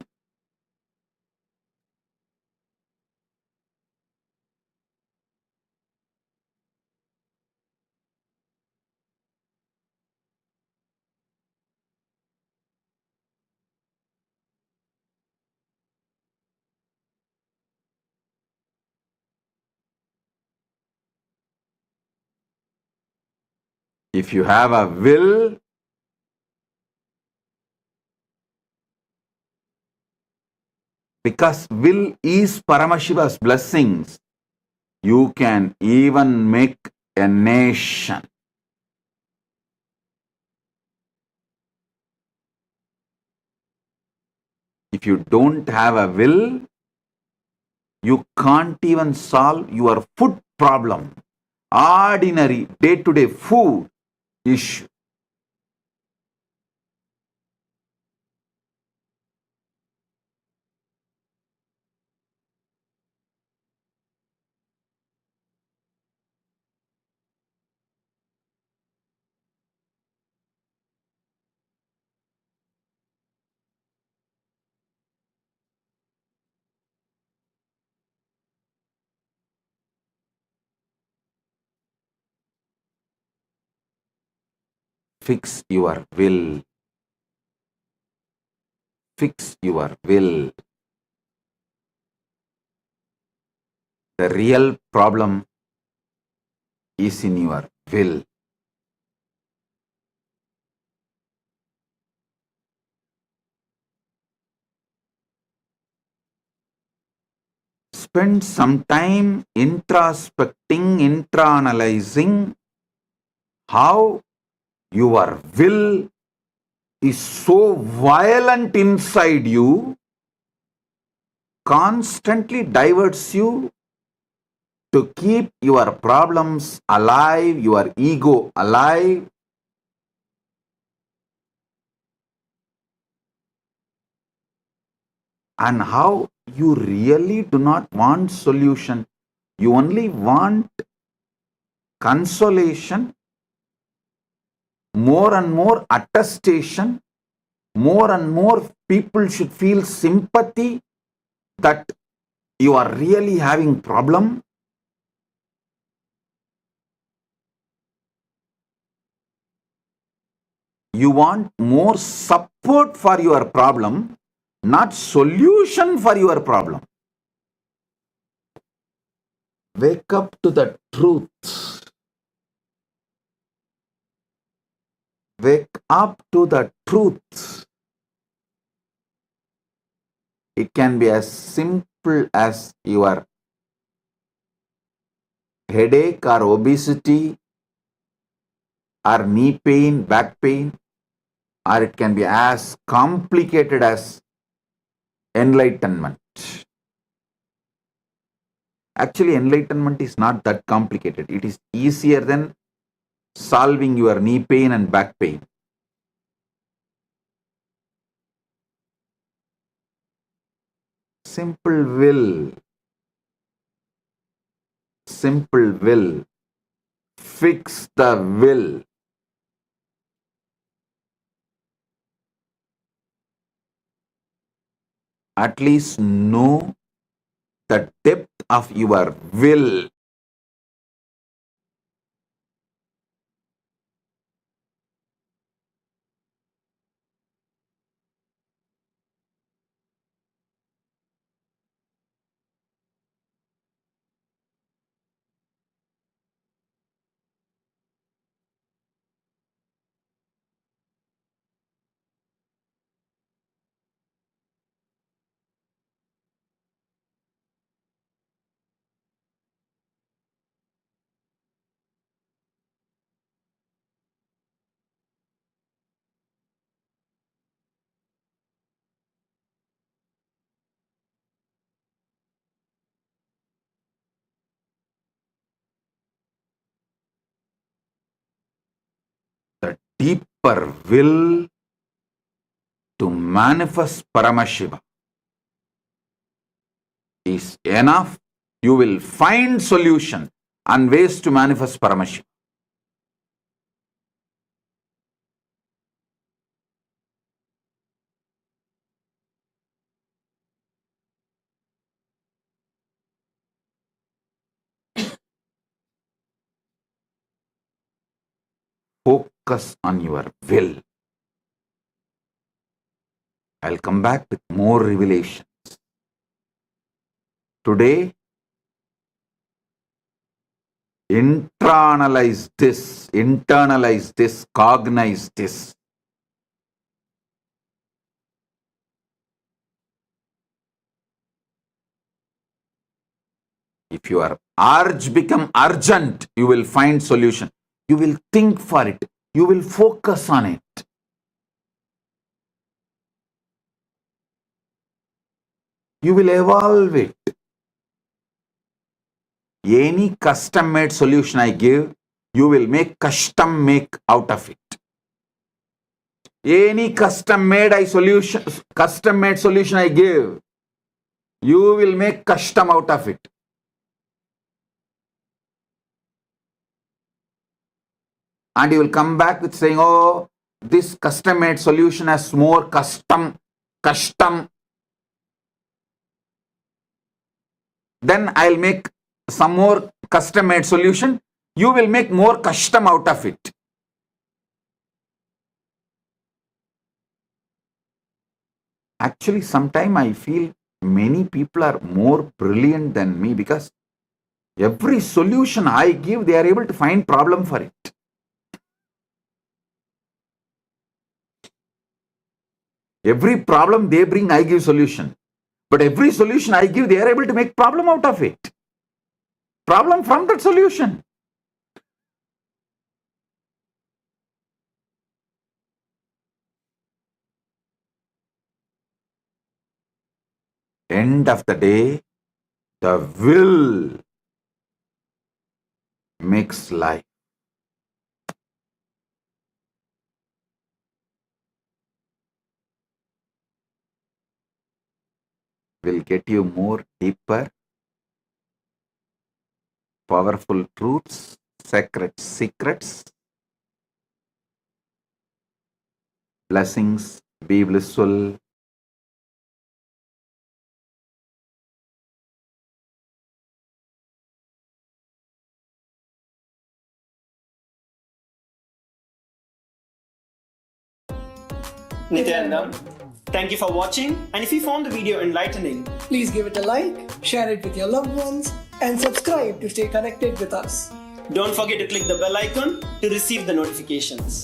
If you have a will, because will is Paramashiva's blessings, you can even make a nation. If you don't have a will, you can't even solve your food problem, ordinary day-to-day food issue. Fix your will. Fix your will. The real problem is in your will. Spend some time introspecting, internalizing how your will is so violent inside you, constantly diverts you to keep your problems alive, your ego alive, and how you really do not want solution. You only want consolation, more and more attestation, more and more people should feel sympathy that you are really having problem. You want more support for your problem, not solution for your problem. Wake up to the truth. Wake up to the truth. It can be as simple as your headache or obesity or knee pain, back pain, or it can be as complicated as enlightenment. Actually, enlightenment is not that complicated. It is easier than solving your knee pain and back pain. Simple will. Simple will. Fix the will. At least know the depth of your will. The deeper will to manifest Paramashiva is enough. You will find solution and ways to manifest Paramashiva. Focus on your will. I'll come back with more revelations. Today, internalize this, cognize this. If your urge become urgent, you will find solution. You will think for it. You will focus on it. You will evolve it. Any custom-made solution I give, you will make custom-make out of it. Any custom-made solution I give, you will make custom out of it. And you will come back with saying, oh, this custom-made solution has more custom. Then I'll make some more custom-made solution. You will make more custom out of it. Actually, sometimes I feel many people are more brilliant than me because Every solution I give, they are able to find problem for it. Every problem they bring, I give solution. But every solution I give, they are able to make problem out of it. Problem from that solution. End of the day, the will makes life. Will get you more deeper, powerful truths, sacred secrets, blessings, be blissful. Nithyanandam, thank you for watching, and if you found the video enlightening, please give it a like, share it with your loved ones, and subscribe to stay connected with us. don't forget to click the bell icon to receive the notifications.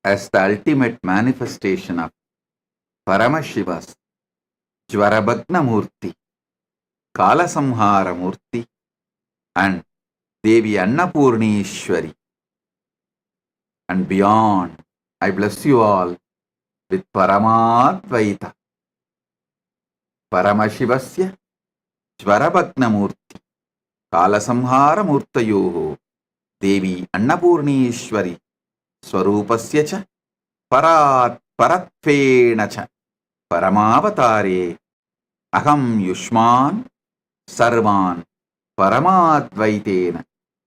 As the ultimate manifestation of Paramashiva's Jvarabhagna Murti, Kalasamhara Murti, and Devi Annapurnishwari, and beyond, I bless you all with Paramadvaita. Paramashivasya Jvarabhagna Murti, Kalasamhara Murtayoho, Devi Annapurnishwari, Swarupasya cha parattvena cha paramavatare aham yushman sarvan paramadvaitena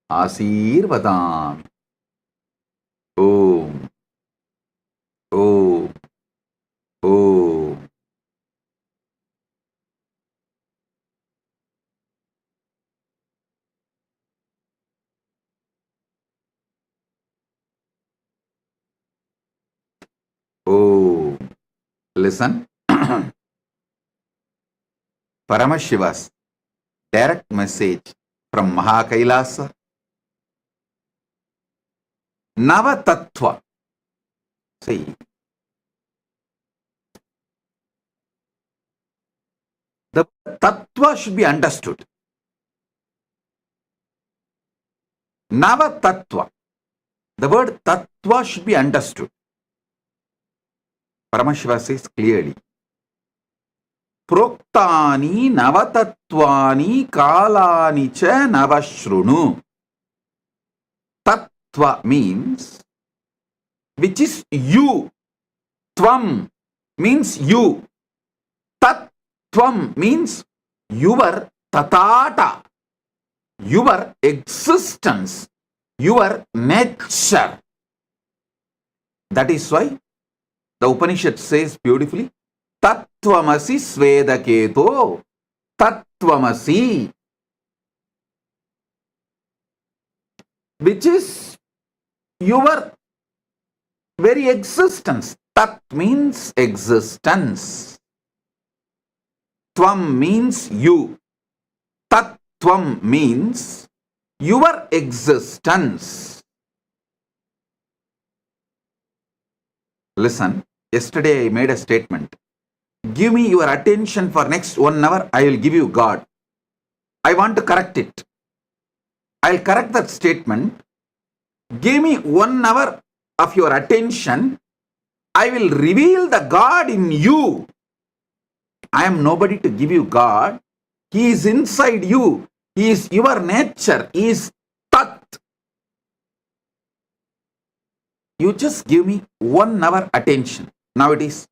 asirvadami. Om. Om. Om. Oh, listen. Paramashiva's direct message from Kailasa. Navatattva. See, the tattva should be understood. Navatattva. The word tattva should be understood. Paramashiva says clearly, Proktani navatatvani kalani cha navashrunu. Tattva means which is you. Tvam means you. Tattvam means your tatata, your existence, your nature. That is why the Upanishad says beautifully, Tattvamasi Svedaketo, Tattvamasi, which is your very existence. Tat means existence. Tvam means you. Tattvam means your existence. Listen. Yesterday I made a statement. Give me your attention for next 1 hour, I will give you God. I want to correct it. I'll correct that statement. Give me 1 hour of your attention, I will reveal the God in you. I am nobody to give you God. He is inside you. He is your nature. He is Tat. You just give me 1 hour attention. Now it is,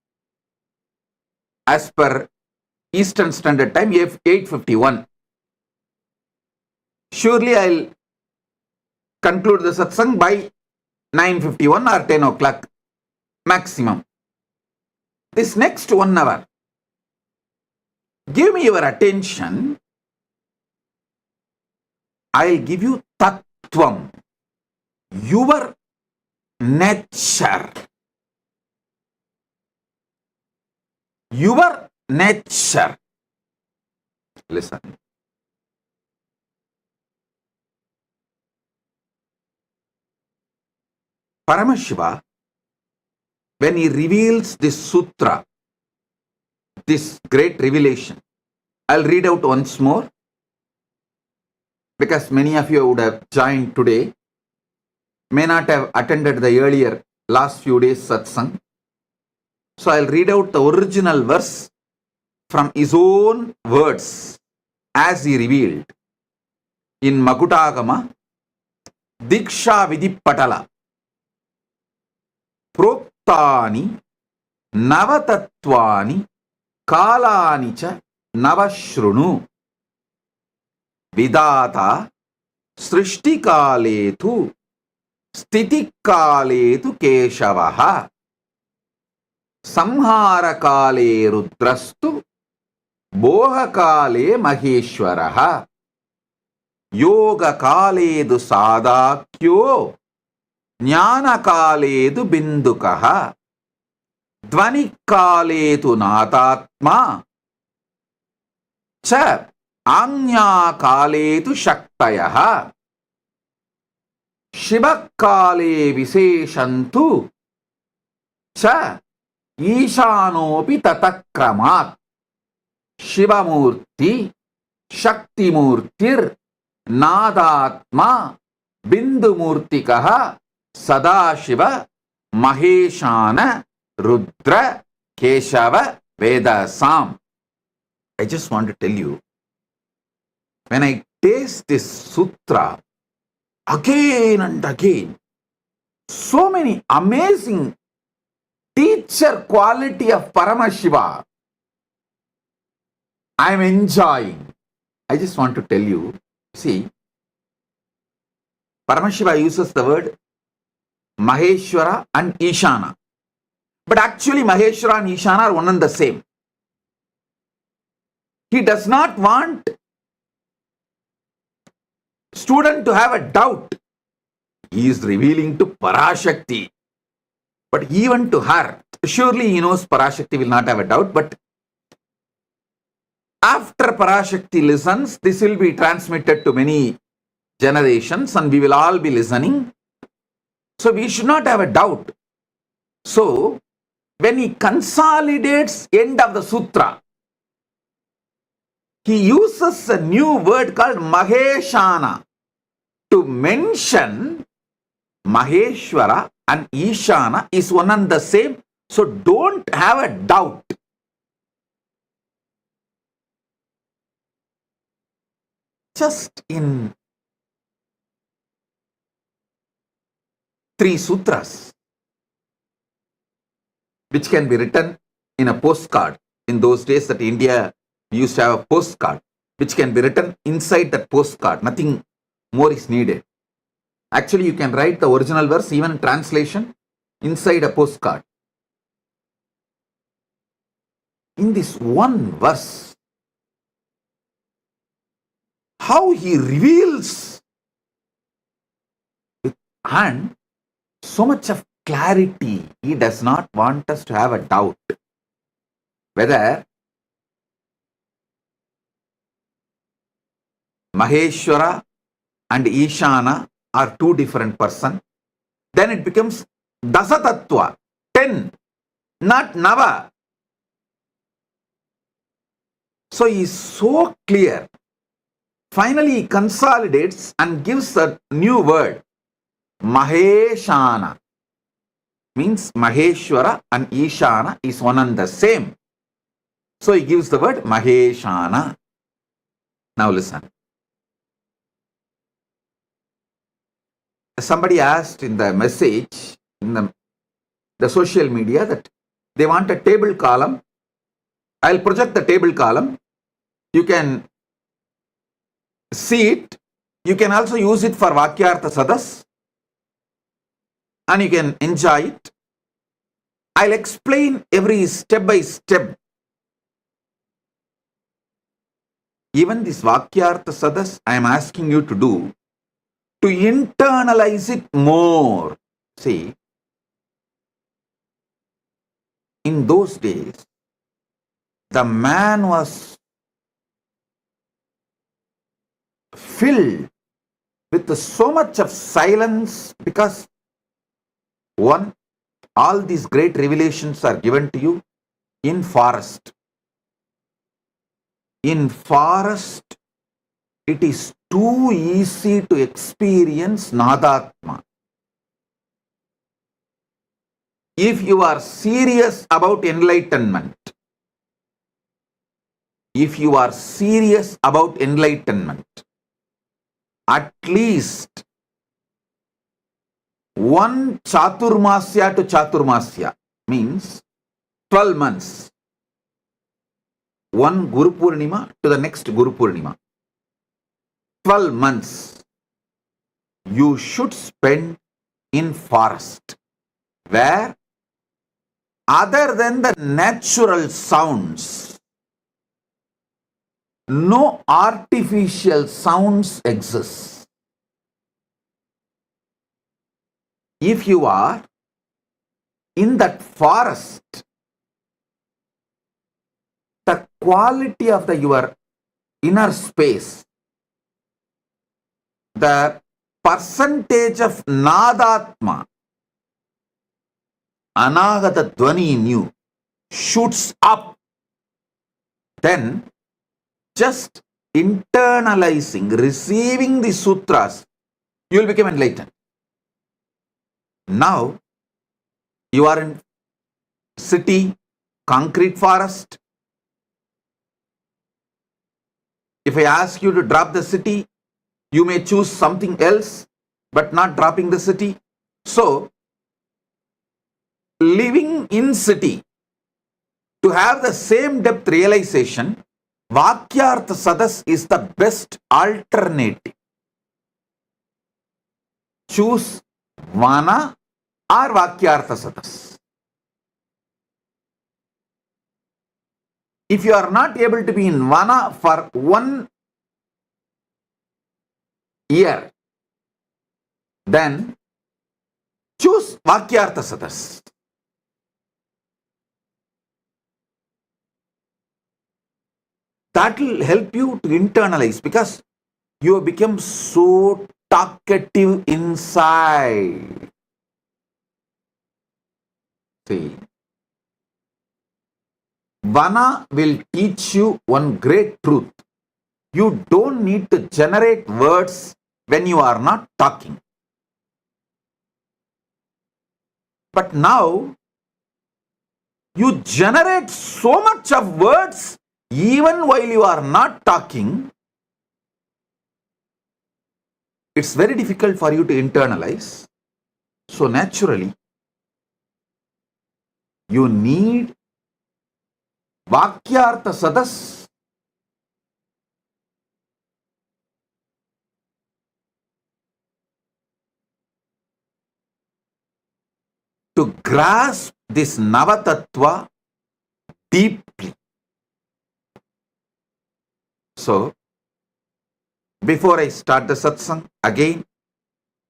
as per Eastern Standard Time, 8:51. Surely I'll conclude the satsang by 9:51 or 10 o'clock maximum. This next 1 hour, give me your attention. I'll give you tattvam, your nature. Your nature. Listen. Paramashiva, when he reveals this sutra, this great revelation, I'll read out once more because many of you would have joined today, may not have attended the earlier last few days satsang. So I'll read out the original verse from his own words as he revealed in Makutagama, Diksha Vidipatala, Proktani, Navatatvani, Kalani cha Navashrunu, Vidata, Srishtikaletu, Stitikaletu Keshavaha, Samharakale Rudrastu, Bohakale Maheshwaraha, Yoga Kaledu Sadakyo, Jnana Kaledu Bindukaha, Dvani Kaledu Natatma, Cha Anya Kaledu Shaktayaha, Shivakale Viseshantu, Cha Ishanopi Tatakramat, Shivamurti, Shaktimurtir, Nadatma, Bindumurtikaha, Sadashiva, Maheshana, Rudra, Keshava, Vedasam. I just want to tell you, when I taste this sutra again and again, so many amazing teacher quality of Paramashiva I am enjoying. I just want to tell you, see, Paramashiva uses the word Maheshwara and Ishana. But actually Maheshwara and Ishana are one and the same. He does not want student to have a doubt. He is revealing to Parashakti. But even to her, surely he knows Parashakti will not have a doubt, but after Parashakti listens, this will be transmitted to many generations and we will all be listening. So we should not have a doubt. So when he consolidates end of the sutra, he uses a new word called Maheshana to mention Maheshwara and Ishana is one and the same. So don't have a doubt. Just in 3 sutras, which can be written in a postcard. In those days that India used to have a postcard, which can be written inside that postcard. Nothing more is needed. Actually, you can write the original verse, even in translation, inside a postcard. In this one verse, how he reveals and so much of clarity, he does not want us to have a doubt whether Maheshwara and Ishana are 2 different persons. Then it becomes Dasatattva, 10, not Nava. So he is so clear. Finally, he consolidates and gives a new word, Maheshana. Means Maheshwara and Ishana is one and the same. So he gives the word Maheshana. Now listen. Somebody asked in the message, in the social media, that they want a table column. I'll project the table column. You can see it You can also use it for Vakyartha Sadas and you can enjoy it. I'll explain every step by step. Even this Vakyartha Sadas, I am asking you to do to internalize it more. See, in those days, the man was filled with so much of silence because one, all these great revelations are given to you in forest. In forest, it is too easy to experience Nadatma. If you are serious about enlightenment, at least one Chaturmasya to Chaturmasya means 12 months. One Guru Purnima to the next Guru Purnima. 12 months you should spend in forest where other than the natural sounds, no artificial sounds exist. If you are in that forest, the quality of your inner space, the percentage of Nadatma, Anagata Dwani in you shoots up. Then just internalizing, receiving the sutras, you will become enlightened. Now you are in city, concrete forest. If I ask you to drop the city, you may choose something else, but not dropping the city. So, living in city, to have the same depth realization, Vakyartha Sadas is the best alternative. Choose Vana or Vakyartha Sadas. If you are not able to be in Vana for 1 year, then choose Vakyartha Sadas. That will help you to internalize because you have become so talkative inside. See, Vana will teach you one great truth. You don't need to generate words when you are not talking. But now, you generate so much of words even while you are not talking. It's very difficult for you to internalize. So naturally, you need Vakyartha Sadas to grasp this Navatattva deeply. So, before I start the satsang, again,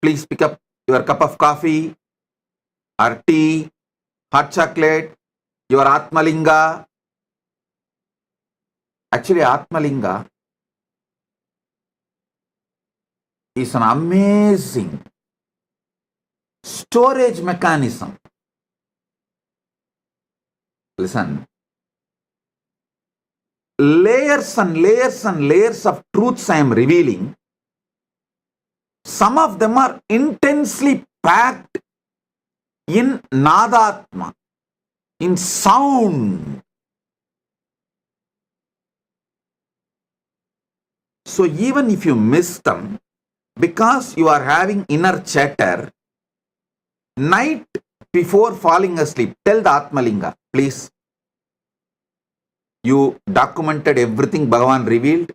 please pick up your cup of coffee or tea, hot chocolate, your Atmalinga. Actually, Atmalinga is an amazing storage mechanism. Listen, layers and layers and layers of truths I am revealing. Some of them are intensely packed in Nadatma, in sound. So even if you miss them, because you are having inner chatter, night before falling asleep, tell the Atmalinga, please. You documented everything Bhagavan revealed.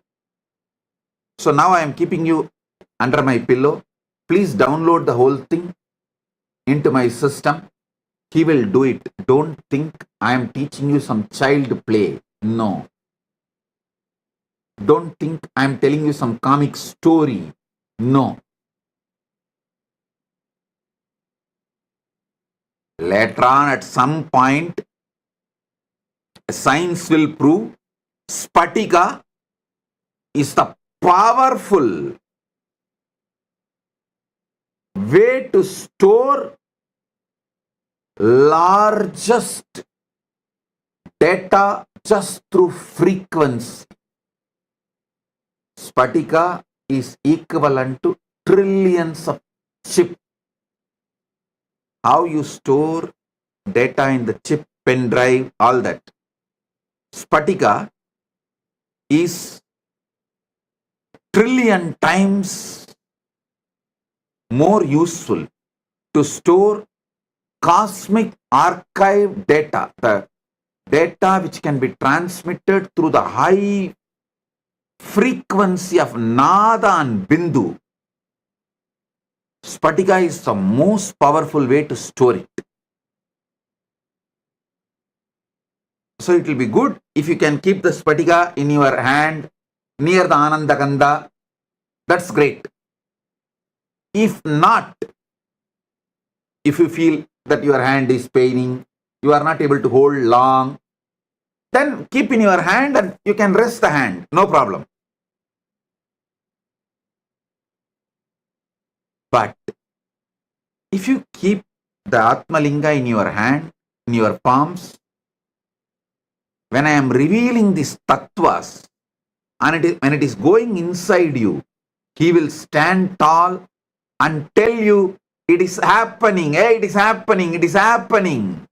So now I am keeping you under my pillow. Please download the whole thing into my system. He will do it. Don't think I am teaching you some child play. No. Don't think I am telling you some comic story. No. Later on, at some point, science will prove Spatika is the powerful way to store largest data just through frequency. Spatika is equivalent to trillions of chips. How you store data in the chip, pen drive, all that. Spatika is trillion times more useful to store cosmic archive data, the data which can be transmitted through the high frequency of Nada and Bindu. Spatika is the most powerful way to store it. So it will be good if you can keep the Spatika in your hand near the Anandagandha. That's great. If not, if you feel that your hand is paining, you are not able to hold long, then keep in your hand and you can rest the hand, no problem. But if you keep the Atmalinga in your hand, in your palms, when I am revealing these tattvas, and when it is going inside you, he will stand tall and tell you, it is happening, hey, it is happening, it is happening.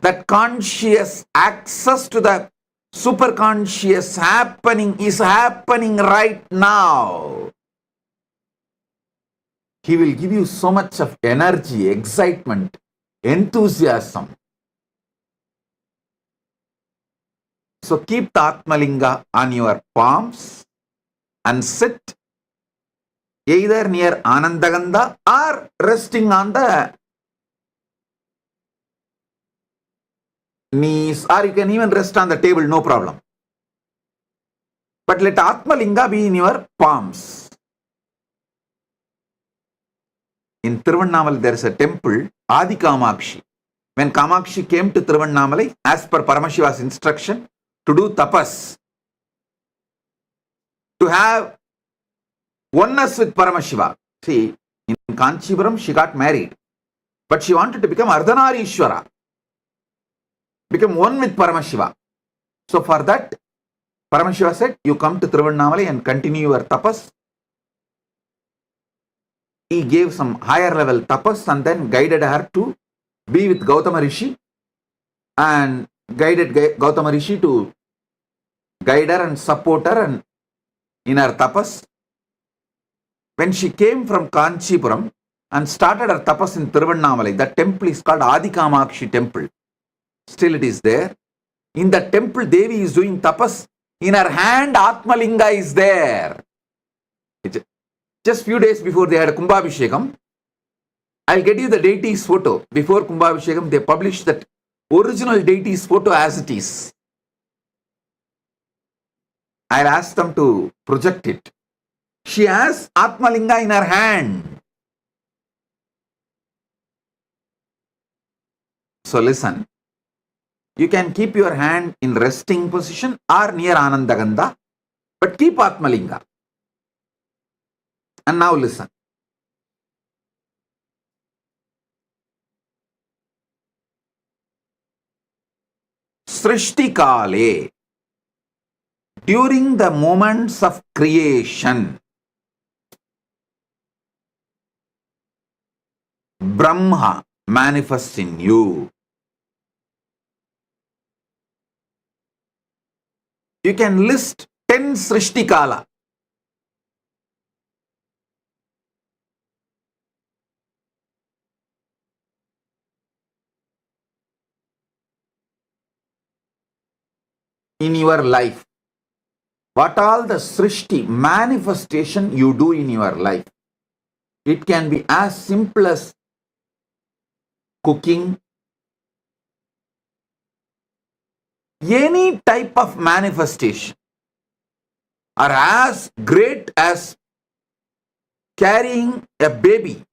That conscious access to the superconscious happening is happening right now. He will give you so much of energy, excitement, enthusiasm. So keep the Atmalinga on your palms and sit either near Anandagandha or resting on the knees, or you can even rest on the table, no problem. But let Atmalinga be in your palms. In Tiruvannamalai there is a temple, Adi Kamakshi. When Kamakshi came to Tiruvannamalai, as per Paramashiva's instruction, to do tapas, to have oneness with Paramashiva. See, in Kanchipuram she got married, but she wanted to become Ardhanarishwara, become one with Paramashiva. So for that, Paramashiva said, you come to Tiruvannamalai and continue your tapas. He gave some higher level tapas and then guided her to be with Gautama Rishi, and guided Gautama Rishi to guide her and support her and in her tapas. When she came from Kanchipuram and started her tapas in Tiruvannamalai, that temple is called Adi Kamakshi temple. Still it is there. In the temple, Devi is doing tapas. In her hand, Atmalinga is there. Just few days before they had Kumbhabhishekam, I'll get you the deity's photo. Before Kumbhabhishekam, they published that original deity's photo as it is. I'll ask them to project it. She has Atmalinga in her hand. So listen, you can keep your hand in resting position or near Anandagandha, but keep Atmalinga. And now listen. Srishti Kale, during the moments of creation, Brahma manifests in you. You can list 10 Srishti Kala. In your life. what all the srishti manifestation you do in your life. It can be as simple as cooking, any type of manifestation, or as great as carrying a baby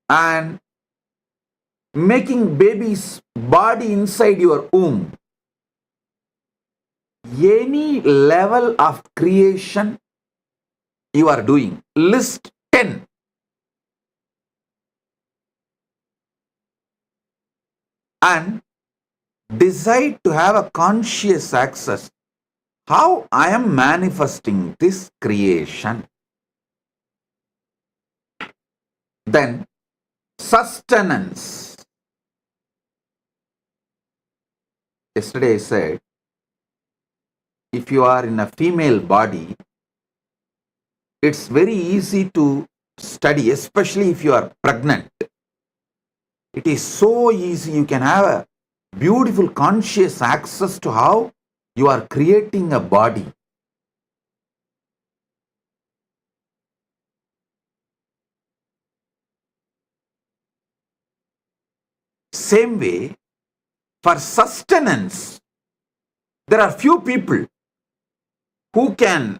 and making baby's body inside your womb. Any level of creation you are doing. List 10. And decide to have a conscious access. How I am manifesting this creation. Then sustenance. Yesterday I said, if you are in a female body, it's very easy to study, especially if you are pregnant. It is so easy. You can have a beautiful conscious access to how you are creating a body. Same way, for sustenance, there are few people who can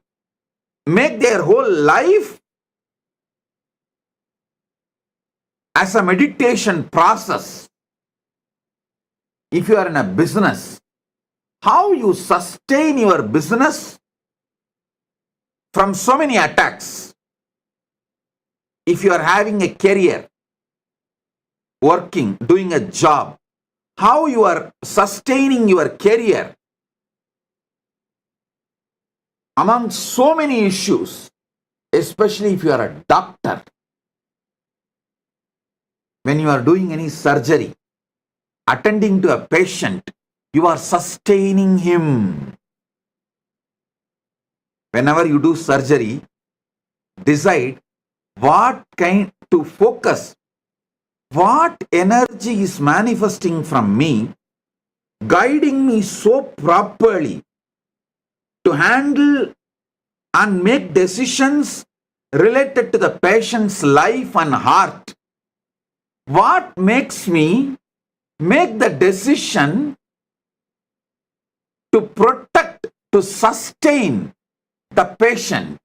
make their whole life as a meditation process. If you are in a business, how you sustain your business from so many attacks. If you are having a career, working, doing a job, how you are sustaining your career among so many issues, especially if you are a doctor. When you are doing any surgery, attending to a patient, you are sustaining him. Whenever you do surgery, decide what kind to focus, what energy is manifesting from me, guiding me so properly to handle and make decisions related to the patient's life and heart. What makes me make the decision to protect, to sustain the patient?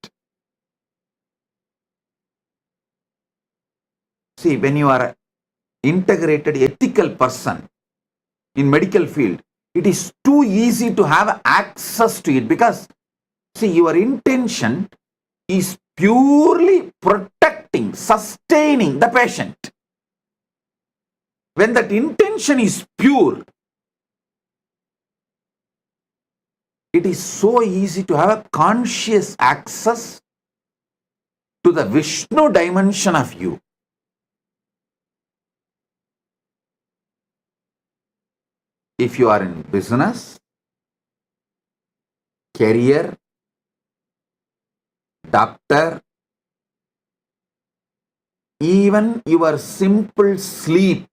See, when you are an integrated ethical person in medical field, it is too easy to have access to it because, see, your intention is purely protecting, sustaining the patient. When that intention is pure, it is so easy to have a conscious access to the Vishnu dimension of you. If you are in business, career, doctor, even your simple sleep,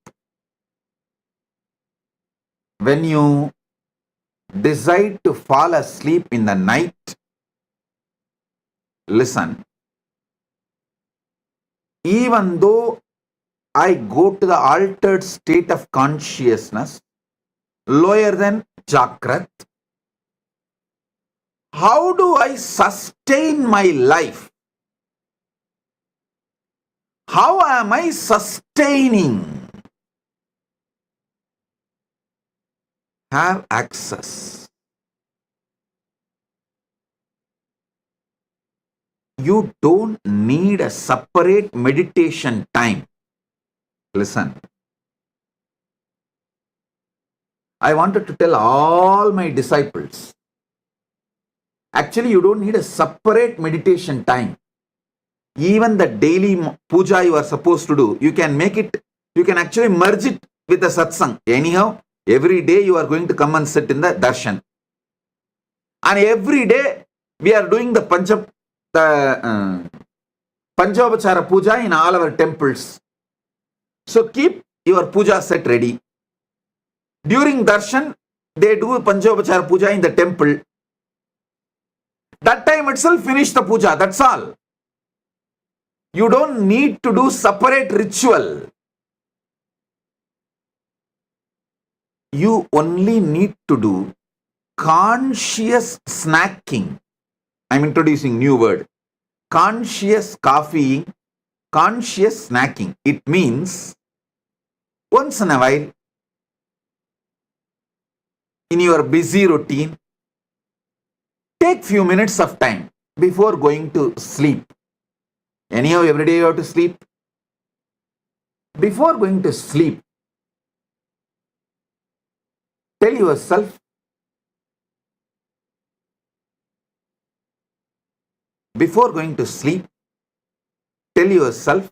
when you decide to fall asleep in the night, listen, even though I go to the altered state of consciousness, lower than Jakrat, how do I sustain my life? How am I sustaining? Have access. You don't need a separate meditation time. Listen. I wanted to tell all my disciples, actually you don't need a separate meditation time. Even the daily puja you are supposed to do, you can make it, you can actually merge it with the satsang. Anyhow, every day you are going to come and sit in the darshan. And every day we are doing the Panchavachara puja in all our temples. So keep your puja set ready. During darshan, they do Panchavachara puja in the temple. That time itself finish the puja, that's all. You don't need to do separate ritual. You only need to do conscious snacking. I'm introducing new word. Conscious coffeeing, conscious snacking. It means once in a while, in your busy routine, take few minutes of time before going to sleep. Anyhow, every day you have to sleep. Before going to sleep, tell yourself, before going to sleep, tell yourself,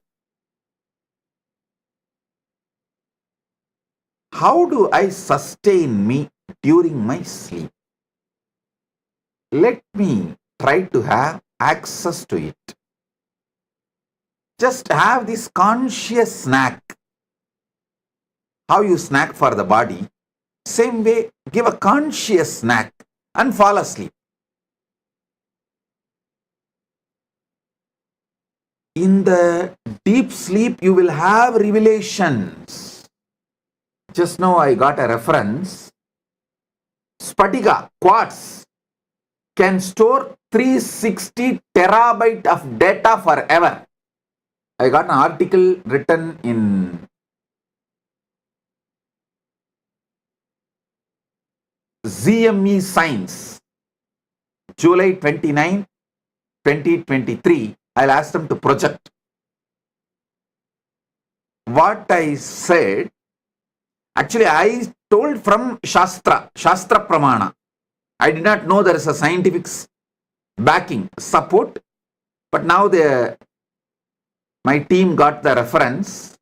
how do I sustain me during my sleep? Let me try to have access to it. Just have this conscious snack. How you snack for the body, same way, give a conscious snack and fall asleep. In the deep sleep, you will have revelations. Just now I got a reference. Spatika, quartz, can store 360 terabyte of data forever. I got an article written in ZME Science, July 29, 2023. I'll ask them to project. What I said, actually I told from Shastra Pramana. I did not know there is a scientific backing, support, but now my team got the reference.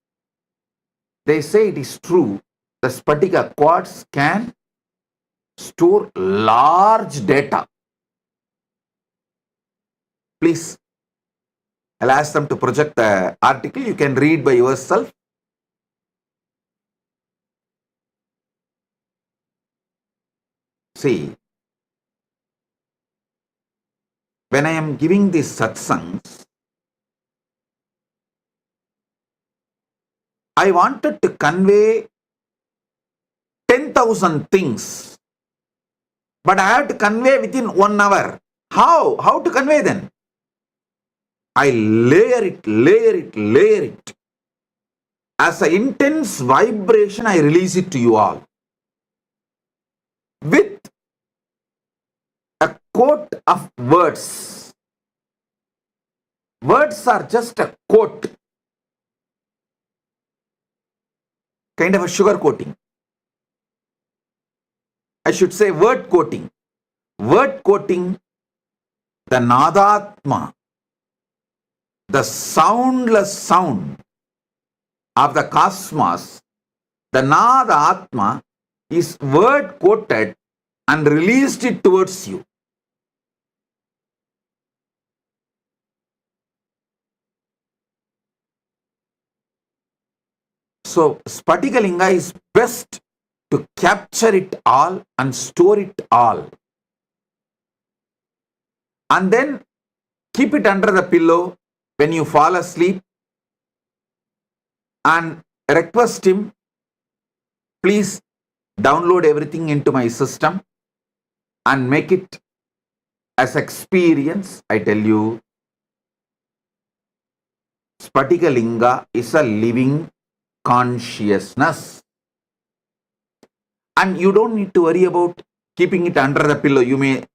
They say it is true. The Spatika quartz can store large data. Please, I'll ask them to project the article. You can read by yourself. See, when I am giving these satsangs, I wanted to convey 10,000 things, but I have to convey within 1 hour. How to convey then? I layer it. As an intense vibration, I release it to you all. With a quote of words. Words are just a quote. Kind of a sugar coating. I should say word coating. Word coating, the Nadatma, the soundless sound of the cosmos, the Nadatma is word quoted and released it towards you. So, Spatikalinga is best to capture it all and store it all. And then keep it under the pillow when you fall asleep and request him, please download everything into my system and make it as experience. I tell you, Spatikalinga is a living consciousness. And you don't need to worry about keeping it under the pillow. You may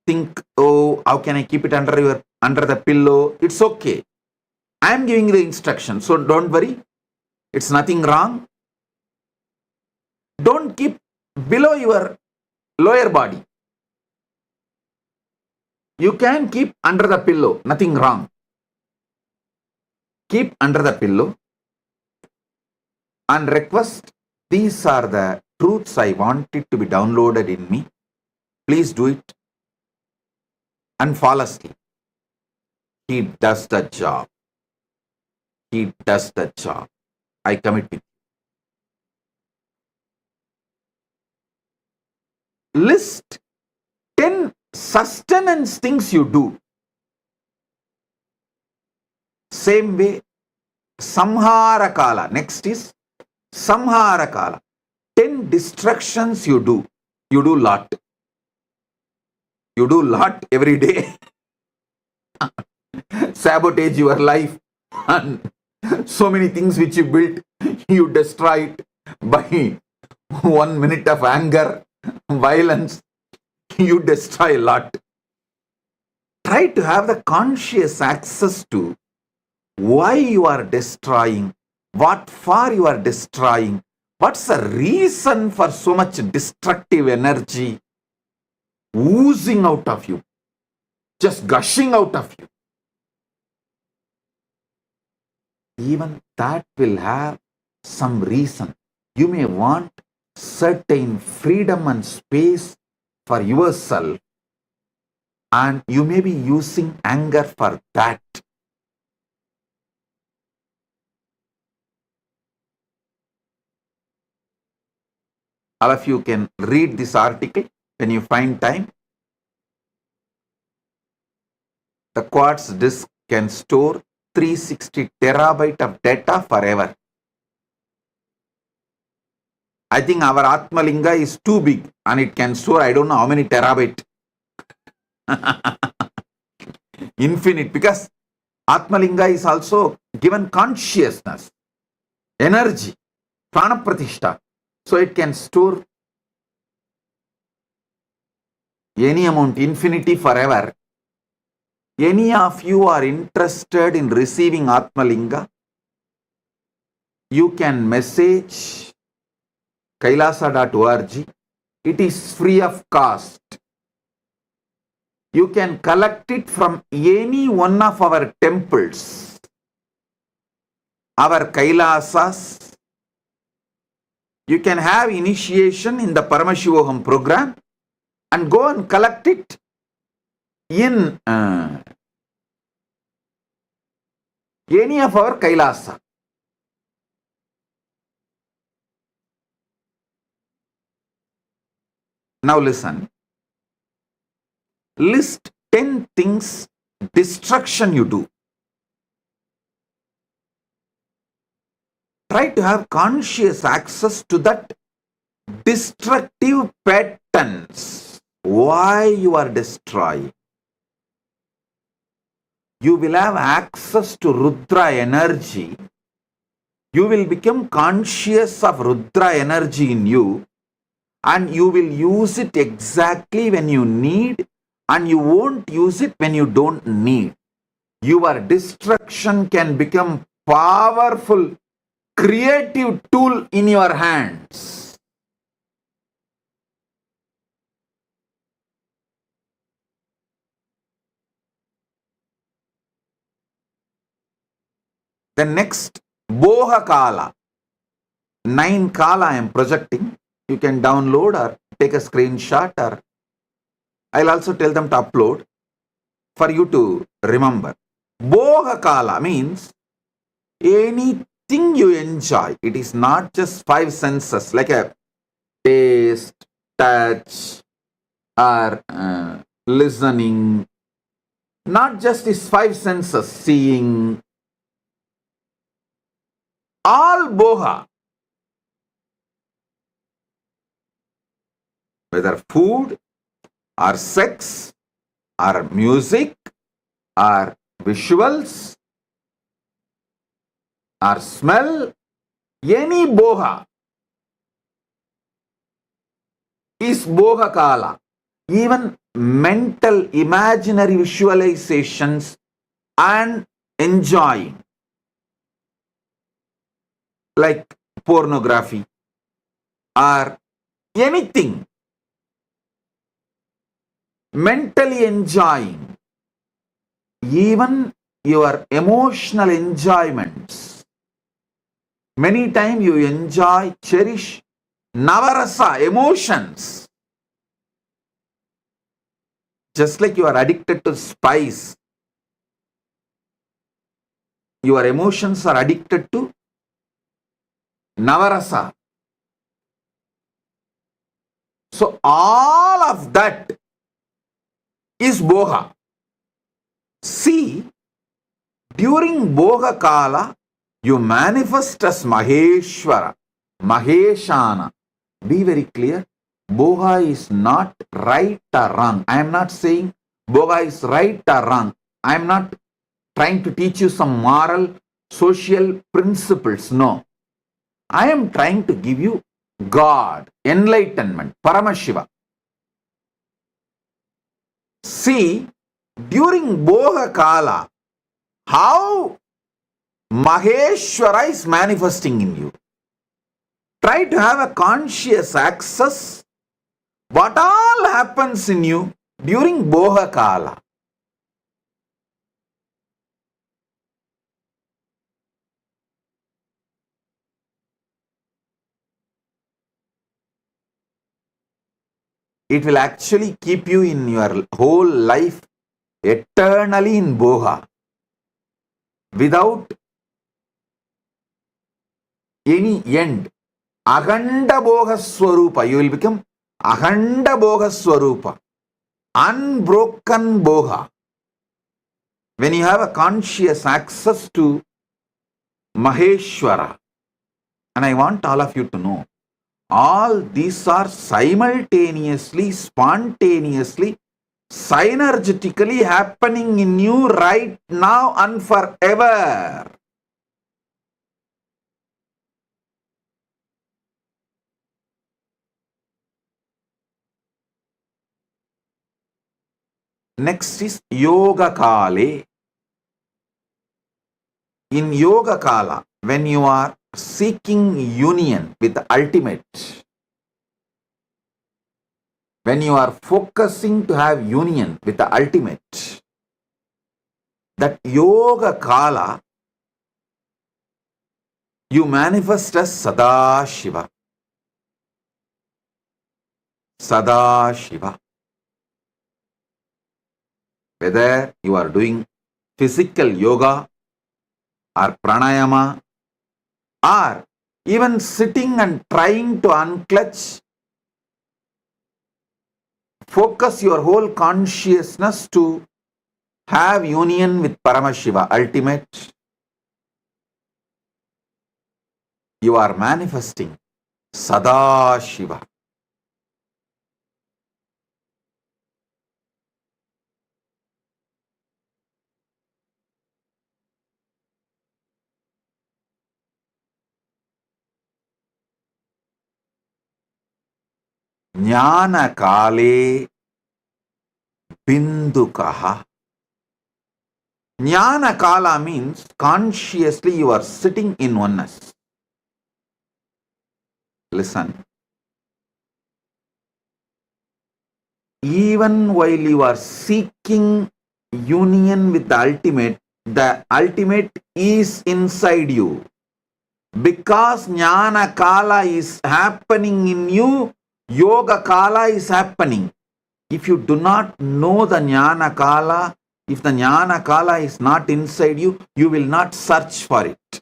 think, oh, how can I keep it under the pillow? It's okay. I am giving the instruction, so don't worry. It's nothing wrong. Don't keep below your lower body. You can keep under the pillow, nothing wrong. Keep under the pillow and request, these are the truths I want it to be downloaded in me. Please do it and fall asleep. He does the job. He does the job. I commit with you. List 10 sustenance things you do. Same way, samhara kala. Next is samhara kala. 10 distractions you do. You do lot. You do lot every day. Sabotage your life and so many things which you built, you destroy it by 1 minute of anger, violence. You destroy a lot. Try to have the conscious access to why you are destroying, what for you are destroying, what's the reason for so much destructive energy oozing out of you, just gushing out of you. Even that will have some reason. You may want certain freedom and space for yourself, and you may be using anger for that. All of you can read this article when you find time. The quartz disk can store 360 terabyte of data forever. I think our Atmalinga is too big and it can store I don't know how many terabyte. Infinite, because Atmalinga is also given consciousness, energy, prana pratishta. So it can store any amount, infinity, forever. Any of you are interested in receiving Atmalinga, you can message kailasa.org. It is free of cost. You can collect it from any one of our temples, our Kailasas. You can have initiation in the Paramashivoham program and go and collect it in any of our Kailasa. Now listen. List 10 things destruction you do. Try to have conscious access to that destructive patterns. Why you are destroying. You will have access to Rudra energy. You will become conscious of Rudra energy in you, and you will use it exactly when you need, and you won't use it when you don't need. Your destruction can become powerful, creative tool in your hands. The next, Boha Kala. 9 Kala I am projecting. You can download or take a screenshot, or I'll also tell them to upload for you to remember. Boha Kala means anything you enjoy. It is not just 5 senses like a taste, touch, or listening. Not just these 5 senses, seeing. All boha. Whether food or sex or music or visuals or smell, any boha is boha kala. Even mental imaginary visualizations and enjoying, like pornography or anything, mentally enjoying, even your emotional enjoyments. Many times you enjoy, cherish navarasa, emotions. Just like you are addicted to spice, your emotions are addicted to navarasa. So all of that is Boha. See, during Boha Kala, you manifest as Maheshwara, Maheshana. Be very clear. Boha is not right or wrong. I am not saying Boha is right or wrong. I am not trying to teach you some moral, social principles. No. I am trying to give you God, enlightenment, Paramashiva. See, during Boha Kala, how Maheshwara is manifesting in you. Try to have a conscious access what all happens in you during Boha Kala. It will actually keep you in your whole life eternally in Boha without any end. Akhanda Boha Swarupa. You will become Akhanda Boha Swarupa. Unbroken Boha. When you have a conscious access to Maheshwara. And I want all of you to know, all these are simultaneously, spontaneously, synergetically happening in you right now and forever. Next is Yoga Kale. In Yoga Kala, when you are seeking union with the ultimate, when you are focusing to have union with the ultimate, that Yoga Kala, you manifest as Sadashiva. Sadashiva. Whether you are doing physical yoga or pranayama or even sitting and trying to unclutch, focus your whole consciousness to have union with Paramashiva, ultimate. You are manifesting Sadashiva. Jnana Kale Bindukaha. Jnana Kala means consciously you are sitting in oneness. Listen. Even while you are seeking union with the ultimate is inside you. Because Jnana Kala is happening in you, Yoga Kala is happening. If you do not know the Jnana Kala, if the Jnana Kala is not inside you, you will not search for it.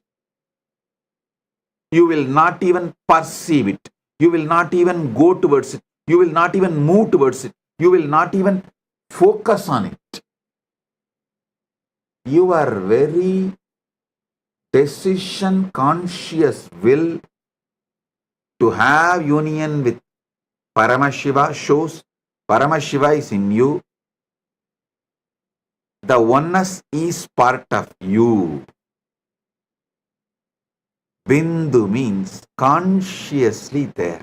You will not even perceive it. You will not even go towards it. You will not even move towards it. You will not even focus on it. Your very decision conscious will to have union with Paramashiva shows Paramashiva is in you. The oneness is part of you. Bindu means consciously there.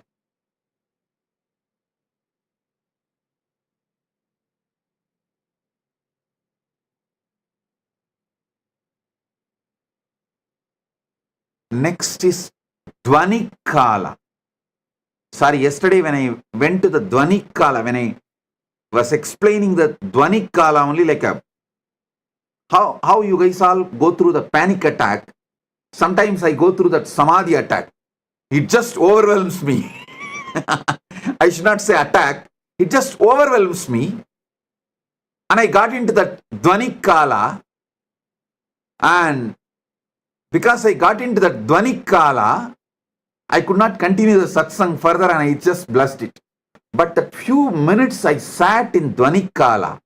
Next is Dvanikala. Sorry, yesterday when I went to the Dvanikala, when I was explaining the Dvanikala only like a how you guys all go through the panic attack. Sometimes I go through that Samadhi attack. It just overwhelms me. I should not say attack. It just overwhelms me. And I got into that Dvanikala. And because I got into that Dvanikala, I could not continue the satsang further and I just blessed it. But the few minutes I sat in Dvanikala,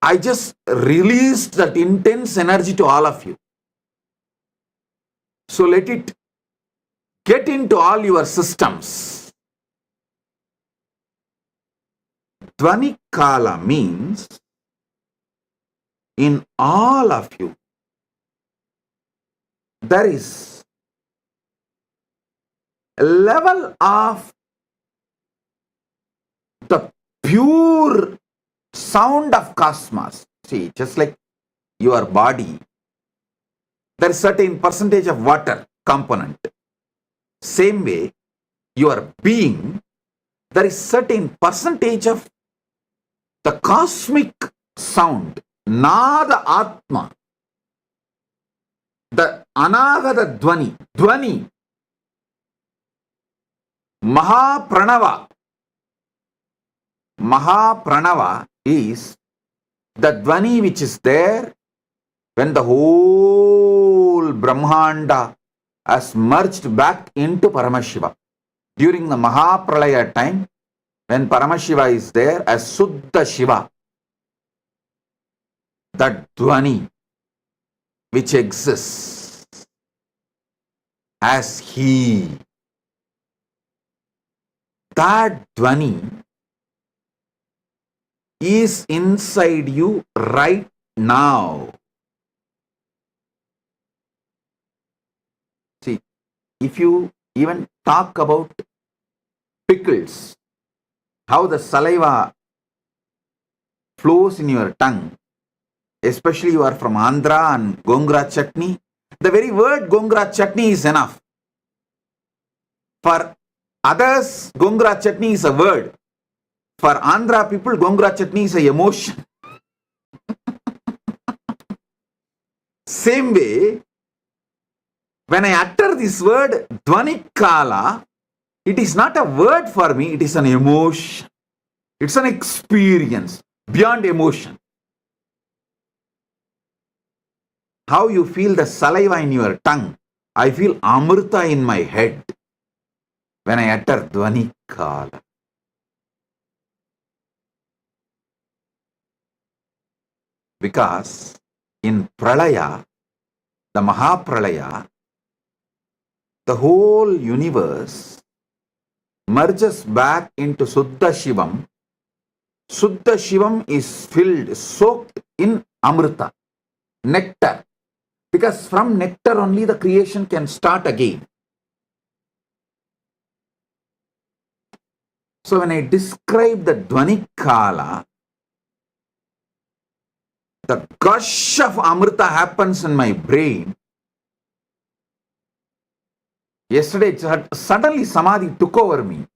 I just released that intense energy to all of you. So let it get into all your systems. Dvani Kala means in all of you there is a level of the pure sound of cosmos. See, just like your body, there is certain percentage of water component. Same way, your being, there is certain percentage of the cosmic sound, Nada Atma, the Anagata Dvani, Dvani, Mahapranava. Mahapranava is the Dvani which is there when the whole Brahmanda has merged back into Paramashiva. During the Mahapralaya time, when Paramashiva is there as Suddha Shiva, that Dvani which exists as He, that Dvani is inside you right now. See, if you even talk about pickles, how the saliva flows in your tongue, especially you are from Andhra and Gongura chutney, the very word Gongura chutney is enough. For others, Gongura chutney is a word. For Andhra people, Gongura chutney is an emotion. Same way, when I utter this word Dvani Kala, it is not a word for me, it is an emotion. It's an experience beyond emotion. How you feel the saliva in your tongue, I feel Amrita in my head when I utter Dvani Kala. Because in Pralaya, the Mahapralaya, the whole universe merges back into Suddha Shivam. Suddha Shivam is filled, soaked in Amrita, nectar. Because from nectar only the creation can start again. So when I describe the Dvani Kala, the gush of Amrita happens in my brain. Yesterday, suddenly Samadhi took over me.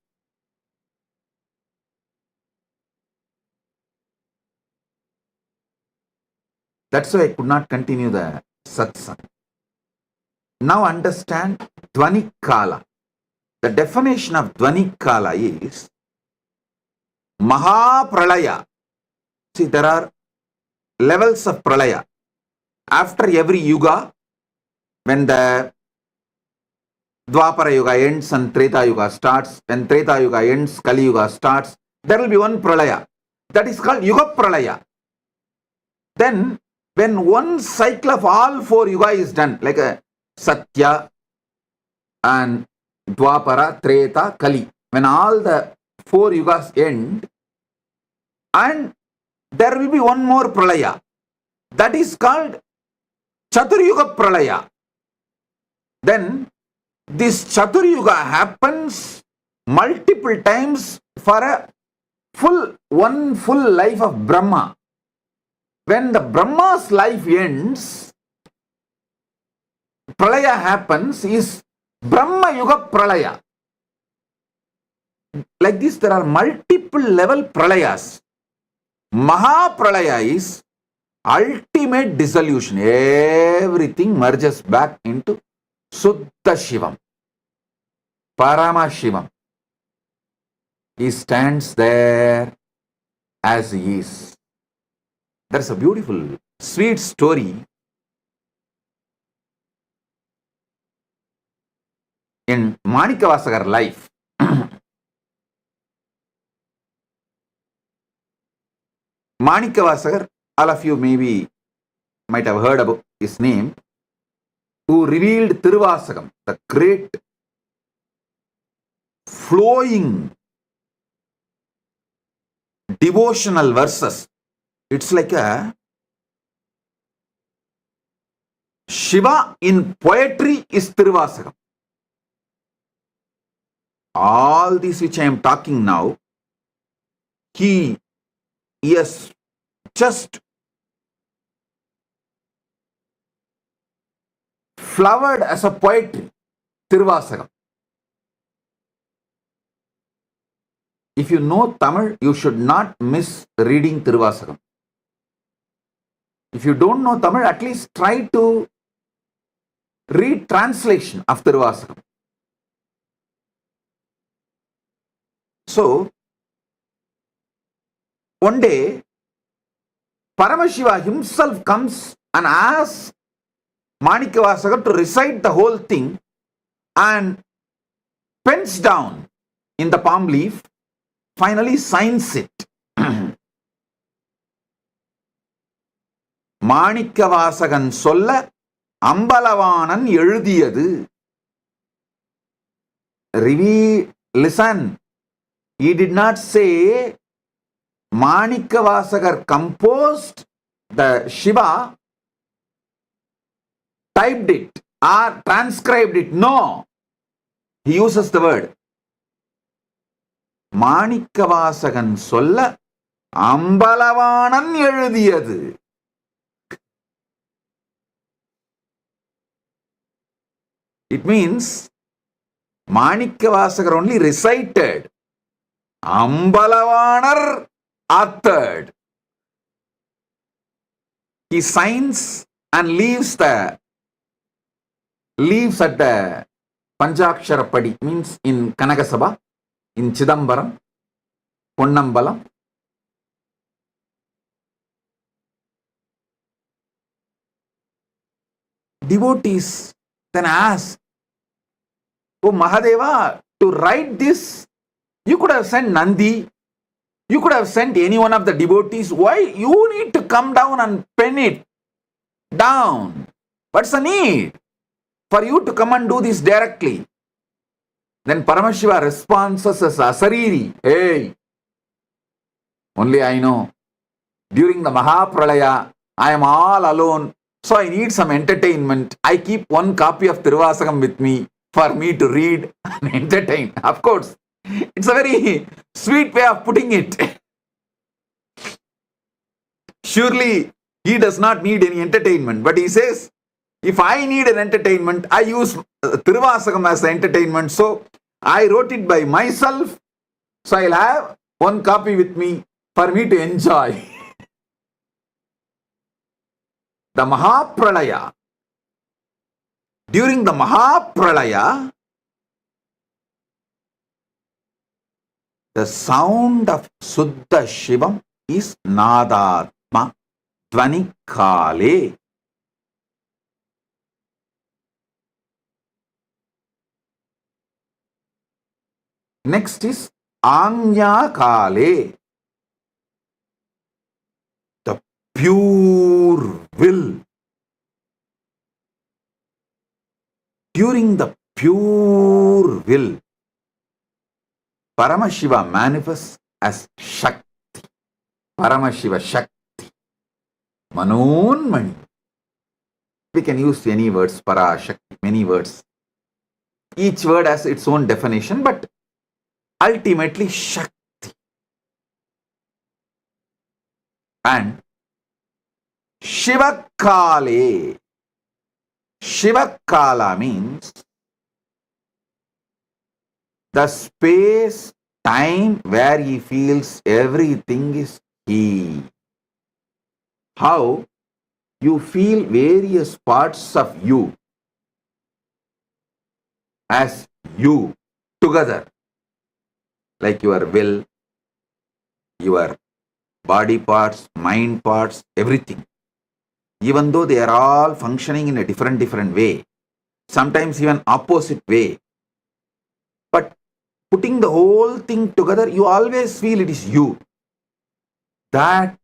That's why I could not continue the satsang. Now understand Dvani Kala. The definition of Dvani Kala is Mahapralaya. See, there are levels of Pralaya. After every yuga, when the Dwapara Yuga ends and Treta Yuga starts, when Treta Yuga ends, Kali Yuga starts, there will be one Pralaya. That is called Yuga Pralaya. Then, when one cycle of all four Yuga is done, like a Satya and Dwapara, Treta, Kali, when all the four Yugas end, and there will be one more Pralaya. That is called Chaturyuga Pralaya. Then, this Chaturyuga happens multiple times for one full life of Brahma. When the Brahma's life ends, Pralaya happens, is Brahma Yuga Pralaya. Like this, there are multiple level Pralayas. Mahapralaya is ultimate dissolution. Everything merges back into Suddha Shivam, Paramashivoham. He stands there as he is. There's a beautiful, sweet story in Manikavasagar life. Manikavasagar all of you maybe might have heard about his name, who revealed Tiruvasagam, the great flowing devotional verses. It's like a Shiva in poetry is Tiruvasagam. All these which I am talking now, he is just flowered as a poetry, Tiruvasagam. If you know Tamil, you should not miss reading Tiruvasagam. If you don't know Tamil, at least try to read translation of Tiruvasagam. So, one day, Paramashiva himself comes and asks Manikavasagar to recite the whole thing and pens down in the palm leaf, finally signs it. Manikavasagan solla Ambalavanan எழுதியது. Listen, he did not say Manikavasagar composed the Shiva, typed it or transcribed it. No, he uses the word Manikavasagan solla Ambalavanan எழுதியது. It means Manikavasagar only recited, Ambalavanar authored. He signs and leaves at the Panchakshara Padi, means in Kanagasabha, in Chidambaram, Ponnambalam. Devotees then ask, "Oh Mahadeva, to write this, you could have sent Nandi, you could have sent any one of the devotees. Why you need to come down and pen it down? What's the need for you to come and do this directly?" Then Paramashiva responds as Asariri, "Hey, only I know. During the Mahapralaya, I am all alone, so I need some entertainment. I keep one copy of Tiruvasagam with me for me to read and entertain." Of course, it's a very sweet way of putting it. Surely, he does not need any entertainment, but he says, if I need an entertainment, I use Tiruvasagam as the entertainment. So, I wrote it by myself, so I'll have one copy with me for me to enjoy. The Mahapralaya. During the Mahapralaya, the sound of Suddha Shivam is Nadatma Dvanikale. Next is Anya Kale, the pure will. During the pure will, Paramashiva manifests as Shakti. Paramashiva Shakti. Manonmani. We can use any words, Para, Shakti, many words. Each word has its own definition, but ultimately Shakti. And Shivakale. Shivakala means the space, time where he feels everything is he. How you feel various parts of you as you together, like your will, your body parts, mind parts, everything. Even though they are all functioning in a different way, sometimes even opposite way, but putting the whole thing together, you always feel it is you. That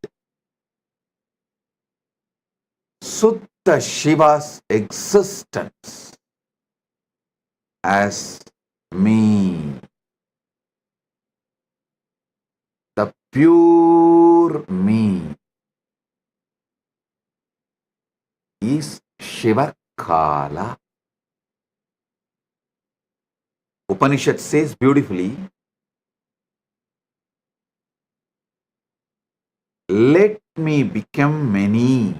Sutta Shiva's existence as me. The pure me is Shiva Kala. Upanishad says beautifully, let me become many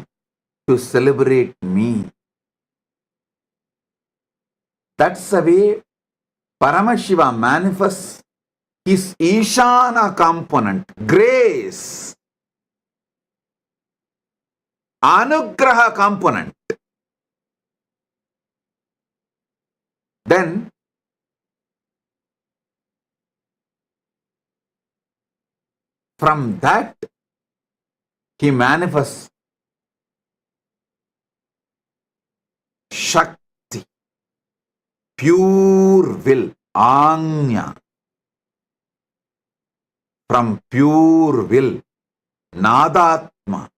to celebrate me. That's the way Paramashiva manifests his Ishana component, grace, Anugraha component. Then from that he manifests Shakti, pure will, Anya. From pure will, Nadatma.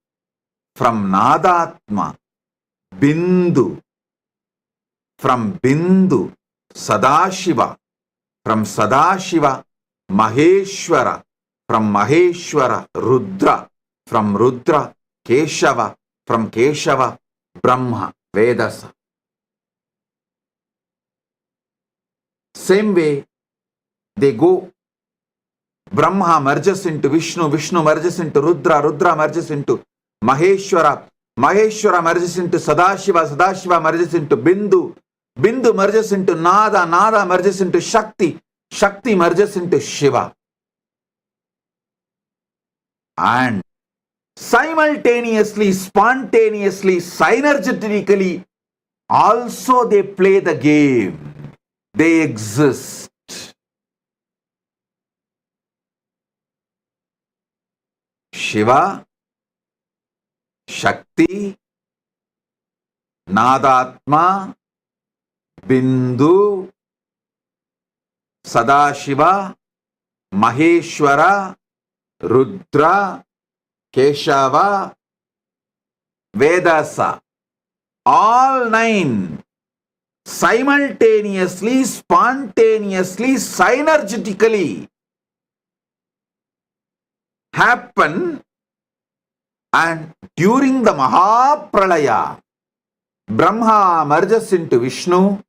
From Nadatma, Bindu. From Bindu, Sadashiva. From Sadashiva, Maheshwara. From Maheshwara, Rudra. From Rudra, Keshava. From Keshava, Brahma, Vedasa. Same way they go. Brahma merges into Vishnu, Vishnu merges into Rudra, Rudra merges into Maheshwara, Maheshwara merges into Sadashiva, Sadashiva merges into Bindu, Bindu merges into Nada, Nada merges into Shakti, Shakti merges into Shiva. And simultaneously, spontaneously, synergetically, also they play the game. They exist. Shiva, Shakti, Nadatma, Bindu, Sadashiva, Maheshwara, Rudra, Keshava, Vedasa. All nine simultaneously, spontaneously, synergetically happen, and during the Mahapralaya, Brahma merges into Vishnu,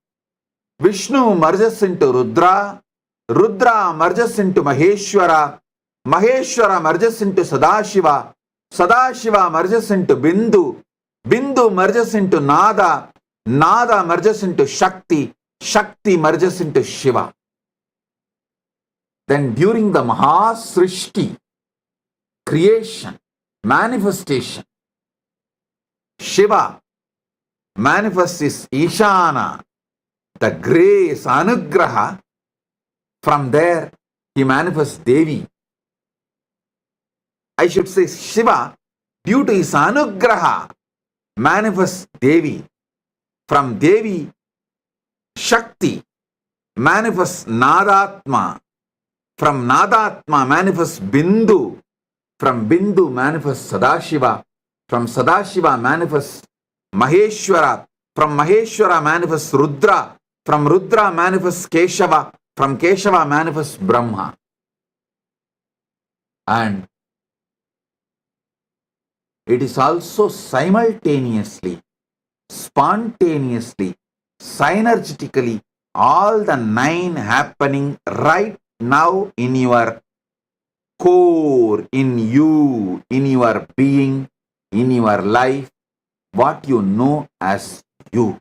Vishnu merges into Rudra, Rudra merges into Maheshwara, Maheshwara merges into Sadashiva, Sadashiva merges into Bindu, Bindu merges into Nada, Nada merges into Shakti, Shakti merges into Shiva. Then during the Mahasrishti, creation, manifestation, Shiva manifests his Ishana, the grace, Anugraha. From there, he manifests Devi. I should say Shiva, due to his Anugraha, manifests Devi. From Devi, Shakti manifests Nadatma. From Nadatma manifests Bindu. From Bindu manifests Sadashiva. From Sadashiva manifests Maheshwara. From Maheshwara manifests Rudra. From Rudra manifests Keshava. From Keshava manifests Brahma. And it is also simultaneously, spontaneously, synergetically, all the nine happening right now in your core, in you, in your being, in your life, what you know as you.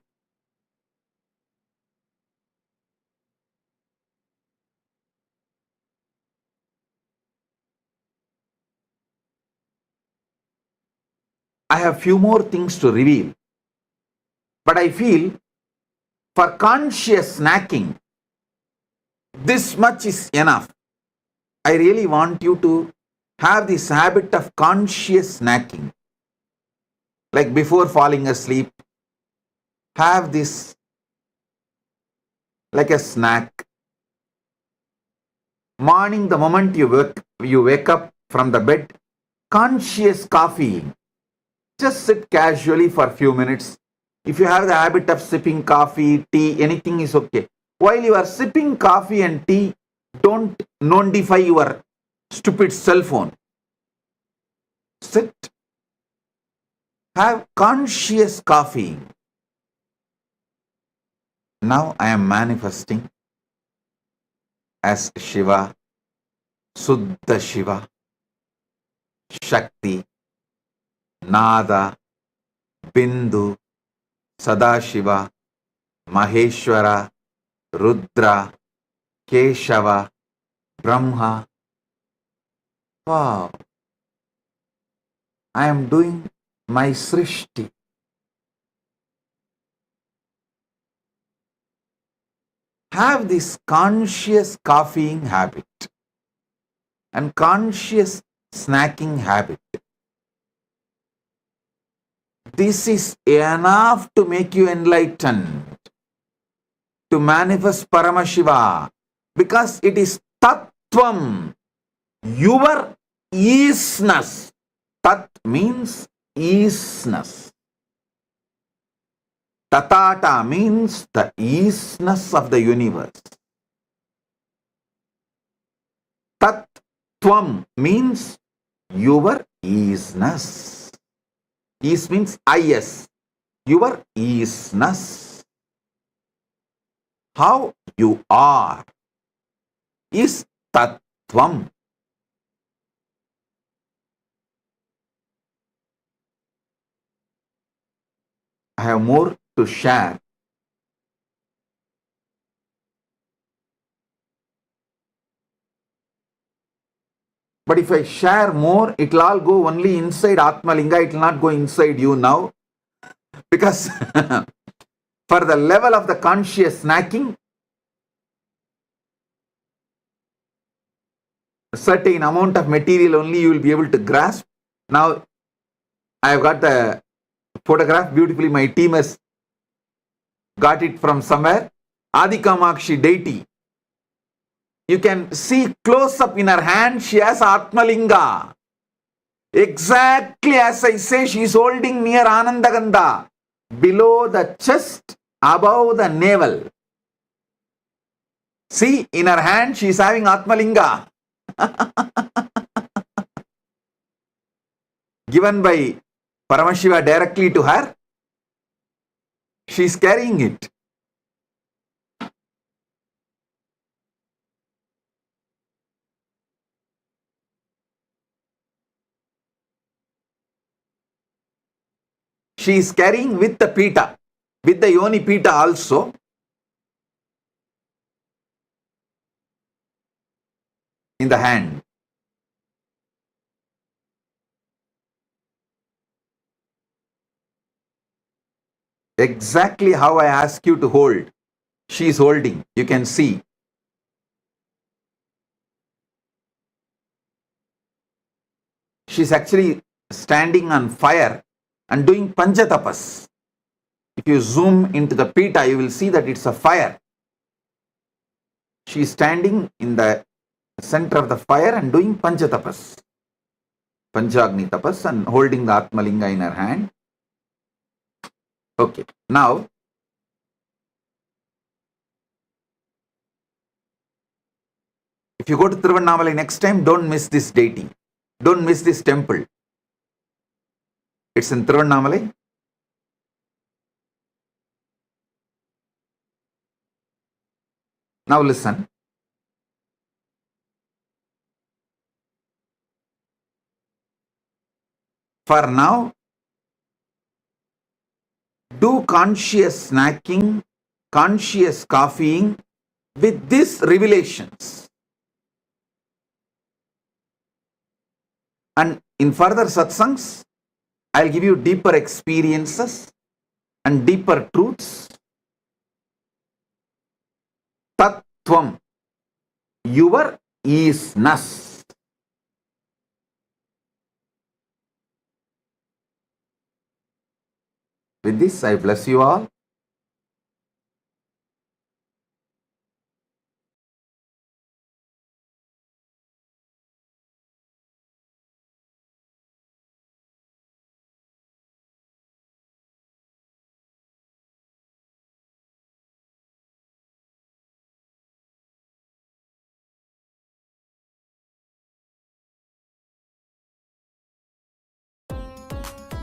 I have few more things to reveal, but I feel for conscious snacking, this much is enough. I really want you to have this habit of conscious snacking. Like before falling asleep, have this like a snack. Morning, the moment you wake up from the bed, conscious coffee. Just sit casually for a few minutes. If you have the habit of sipping coffee, tea, anything is okay. While you are sipping coffee and tea, don't notify your stupid cell phone. Sit. Have conscious coffee. Now I am manifesting as Shiva, Suddha Shiva, Shakti, Nada, Bindu, Sadashiva, Maheshwara, Rudra, Keshava, Brahma. Wow. I am doing my Srishti. Have this conscious coffeeing habit and conscious snacking habit. This is enough to make you enlightened, to manifest Paramashiva, because it is Tattvam, your isness. Tat means isness. Tatata means the isness of the universe. Tattvam means your isness. Is means is. Your isness. How you are is Tattvam. I have more to share. But if I share more, it will all go only inside Atmalinga. It will not go inside you now. Because for the level of the conscious snacking, a certain amount of material only you will be able to grasp. Now, I have got the photograph beautifully. My team has got it from somewhere. Adi Kamakshi deity. You can see close up in her hand, she has Atmalinga. Exactly as I say, she is holding near Anandagandha. Below the chest, above the navel. See, in her hand, she is having Atmalinga. Given by Paramashiva directly to her, she is carrying it. She is carrying with the pita, with the yoni pita also. In the hand. Exactly how I ask you to hold. She is holding. You can see. She is actually standing on fire and doing panchatapas. If you zoom into the pita, you will see that it's a fire. She is standing in the center of the fire and doing panchatapas. Panchagni tapas, and holding the Atmalinga in her hand. Okay. Now, if you go to Tiruvannamalai next time, don't miss this deity. Don't miss this temple. It's in Tiruvannamalai. Now listen. For now, do conscious snacking, conscious coffeeing with these revelations. And in further satsangs, I'll give you deeper experiences and deeper truths. Tattvam, your isness. With this, I bless you all.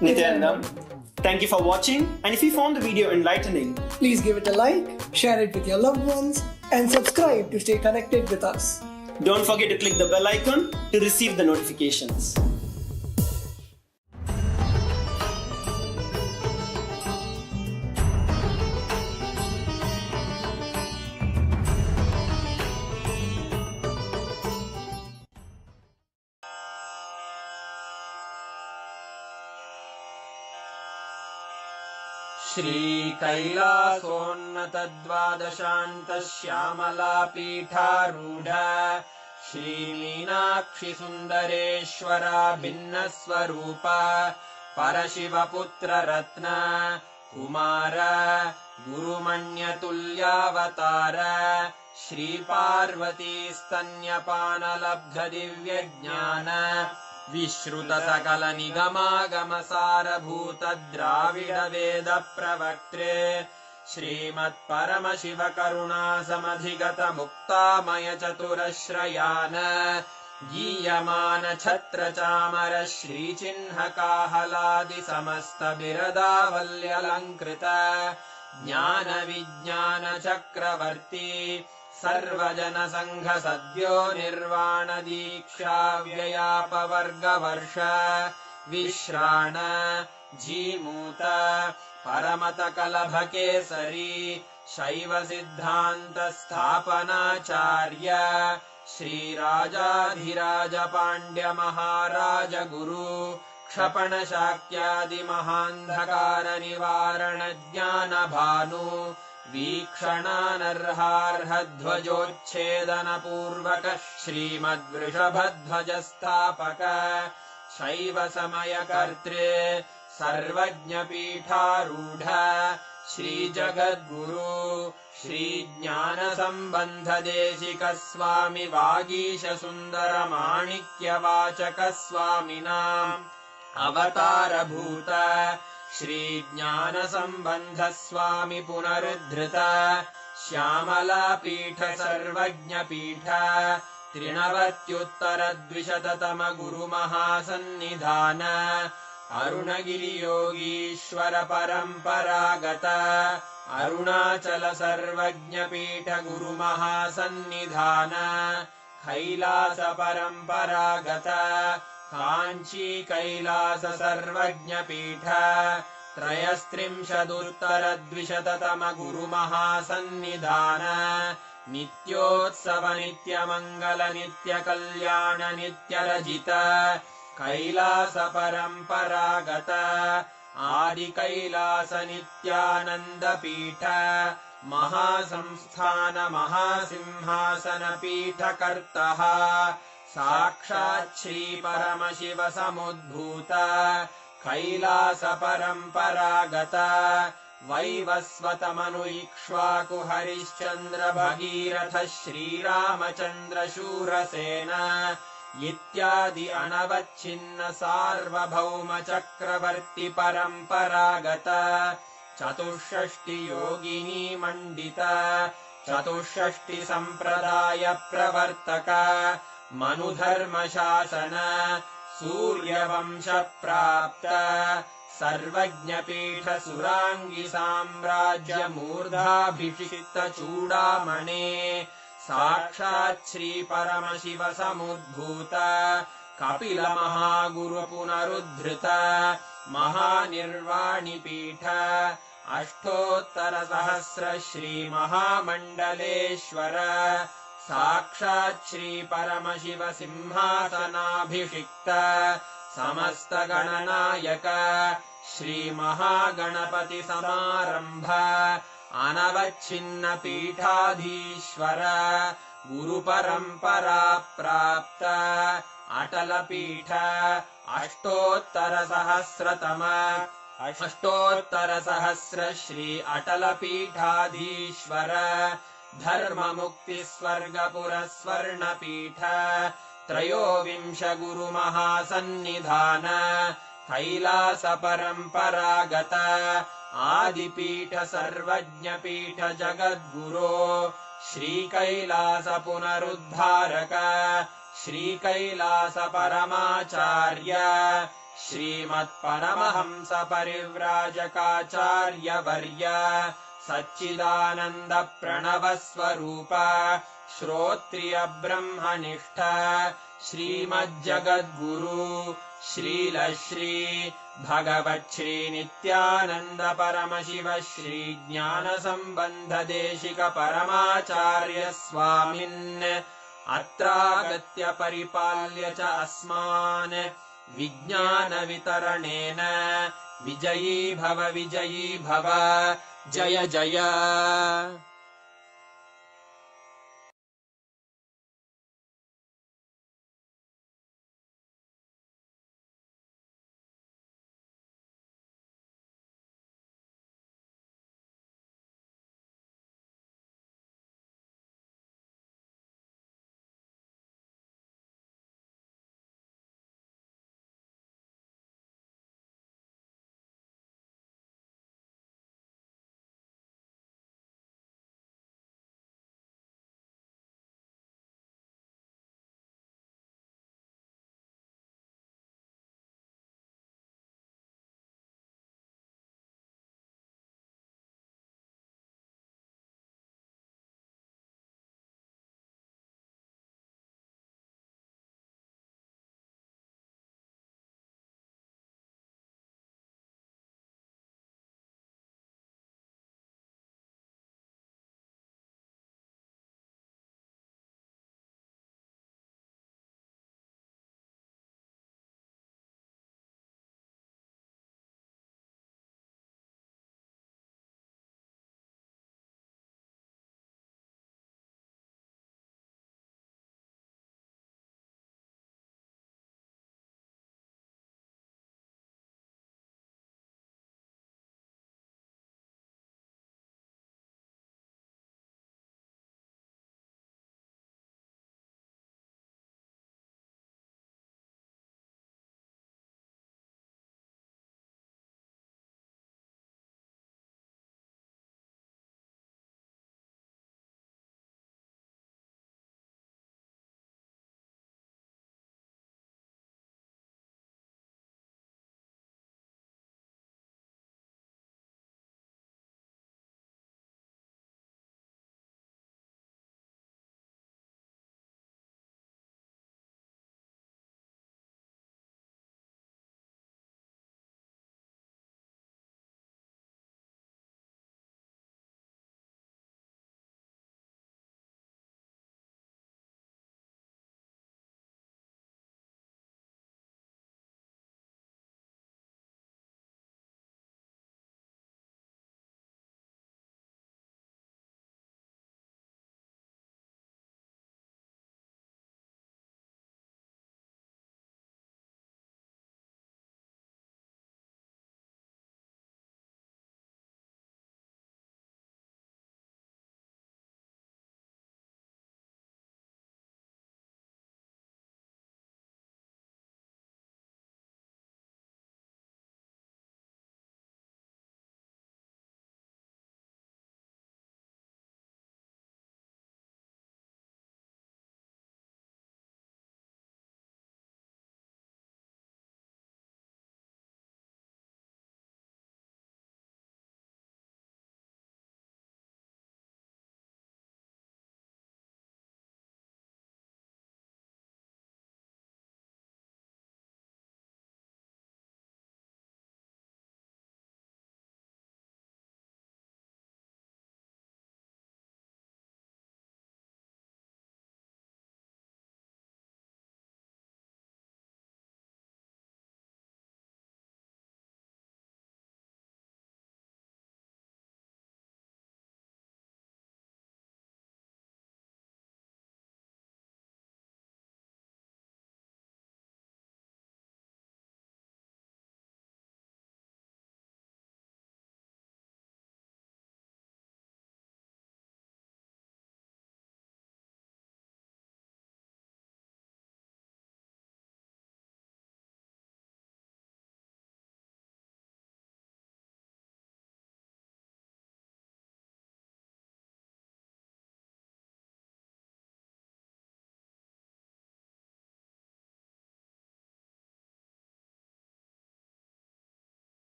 Nithyanandam. Thank you for watching, and if you found the video enlightening, Please give it a like, share it with your loved ones, and subscribe to stay connected with us. don't forget to click the bell icon to receive the notifications. श्रीकैलासोन्नतद्वादशान्तश्यामलापीठारूढ श्रीमीनाक्षिसुन्दरेश्वरा भिन्नस्वरूप परशिवपुत्ररत्न Kumar गुरुमण्यतुल्यावतार श्रीपार्वतीस्तन्यपानलब्धदिव्यज्ञान विश्रुतसकलनिगमागमसारभूत द्राविडवेद प्रवक्त्रे श्रीमत्परमशिवकरुणासमधिगत मुक्तामय चतुरश्रयान गीयमान छत्रचामर श्रीचिह्नकाहलादि समस्त बिरदावल्यलङ्कृत ज्ञान विज्ञान चक्रवर्ती सर्वजन संघ सद्यो निर्वाण दीक्षा व्ययापवर्गवर्ष विश्राण जीमूत परमत कलभ केसरी शैव सिद्धांत स्थापनाचार्य श्रीराजाधिराज पांड्य महाराज गुरु क्षपण शाक्यादि महान्धकार निवारण ज्ञान भानु वीक्षणानर्हार्हध्वजोच्छेदन पूर्वक श्रीमद्वृषभध्वज स्थापक शैव समय कर्त्रे सर्वज्ञ पीठारूढ़ श्री जगद्गुरु श्री ज्ञान संबंध देशिक स्वामी वागीश सुंदर माणिक्य वाचक स्वामिनाम् अवतार भूत श्री ज्ञान संबंध स्वामी पुनरुद्धृत श्यामला पीठ सर्वज्ञ पीठ त्रिनवत्युत्तर द्विशततम गुरु महासन्निधान अरुणगिरि योगीश्वर परंपरागत अरुणाचल सर्वज्ञ पीठ गुरु महासन्निधान कैलास परंपरागत कांची कैलास सर्वज्ञ पीठ त्रयस्त्रिंशदुत्तर द्विशततम गुरु महासन्निधान नित्योत्सव नित्य मंगल नित्य कल्याण नित्य रजित कैलास परंपरागत आदि कैलास नित्यानंद पीठ महासंस्थान महासिंहासन पीठ कर्तः साक्षात् श्री परमशिव समुद्भूत कैलास परंपरागत वैवस्वत मनु इक्ष्वाकु हरिश्चंद्र भगीरथ श्रीरामचंद्र शूरसेन इत्यादि अनवच्छिन्न सार्वभौम चक्रवर्ती परंपरागत चतुष्षष्टि योगिनी मंडित चतुष्षष्टि संप्रदाय प्रवर्तक मनुधर्म शासन सूर्यवंश प्राप्त सर्वज्ञ पीठ सुरांगी साम्राज्य मूर्धाभिषिक्त चूड़ामणे साक्षात् श्री परमशिव समुद्भूत कपिल महागुरु पुनरुद्धृत महानिर्वाणि पीठ अष्टोत्तर सहस्र श्री महामंडलेश्वर साक्षात् श्री परमशिव सिंहासनाभिषिक्त समस्त गणनायक श्री महागणपति समारंभ अनवच्छिन्न पीठाधीश्वर गुरु परंपरा प्राप्त अटल पीठ अष्टोत्तर सहस्र श्री अटल पीठाधीश्वर धर्म मुक्ति स्वर्गपुर स्वर्ण पीठ त्रयोविंश गुरु महासन्निधान कैलास परंपरागत आदिपीठ सर्वज्ञ पीठ जगद्गुरो श्री कैलास पुनरुद्धारक श्री कैलास परमाचार्य श्रीमत्परमहंस परिव्राजकाचार्यवर्य सच्चिदानन्द प्रणवस्वरूप श्रोत्रिय ब्रह्मनिष्ठ श्रीमज्जगद्गुरु श्रीलश्री भगवच्छ्री नित्यानन्द परमशिव श्री ज्ञानसम्बन्ध देशिक परमाचार्य स्वामिन् अत्रागत्य परिपाल्य च अस्मान् विज्ञान वितरणेन विजयी भव जय जय।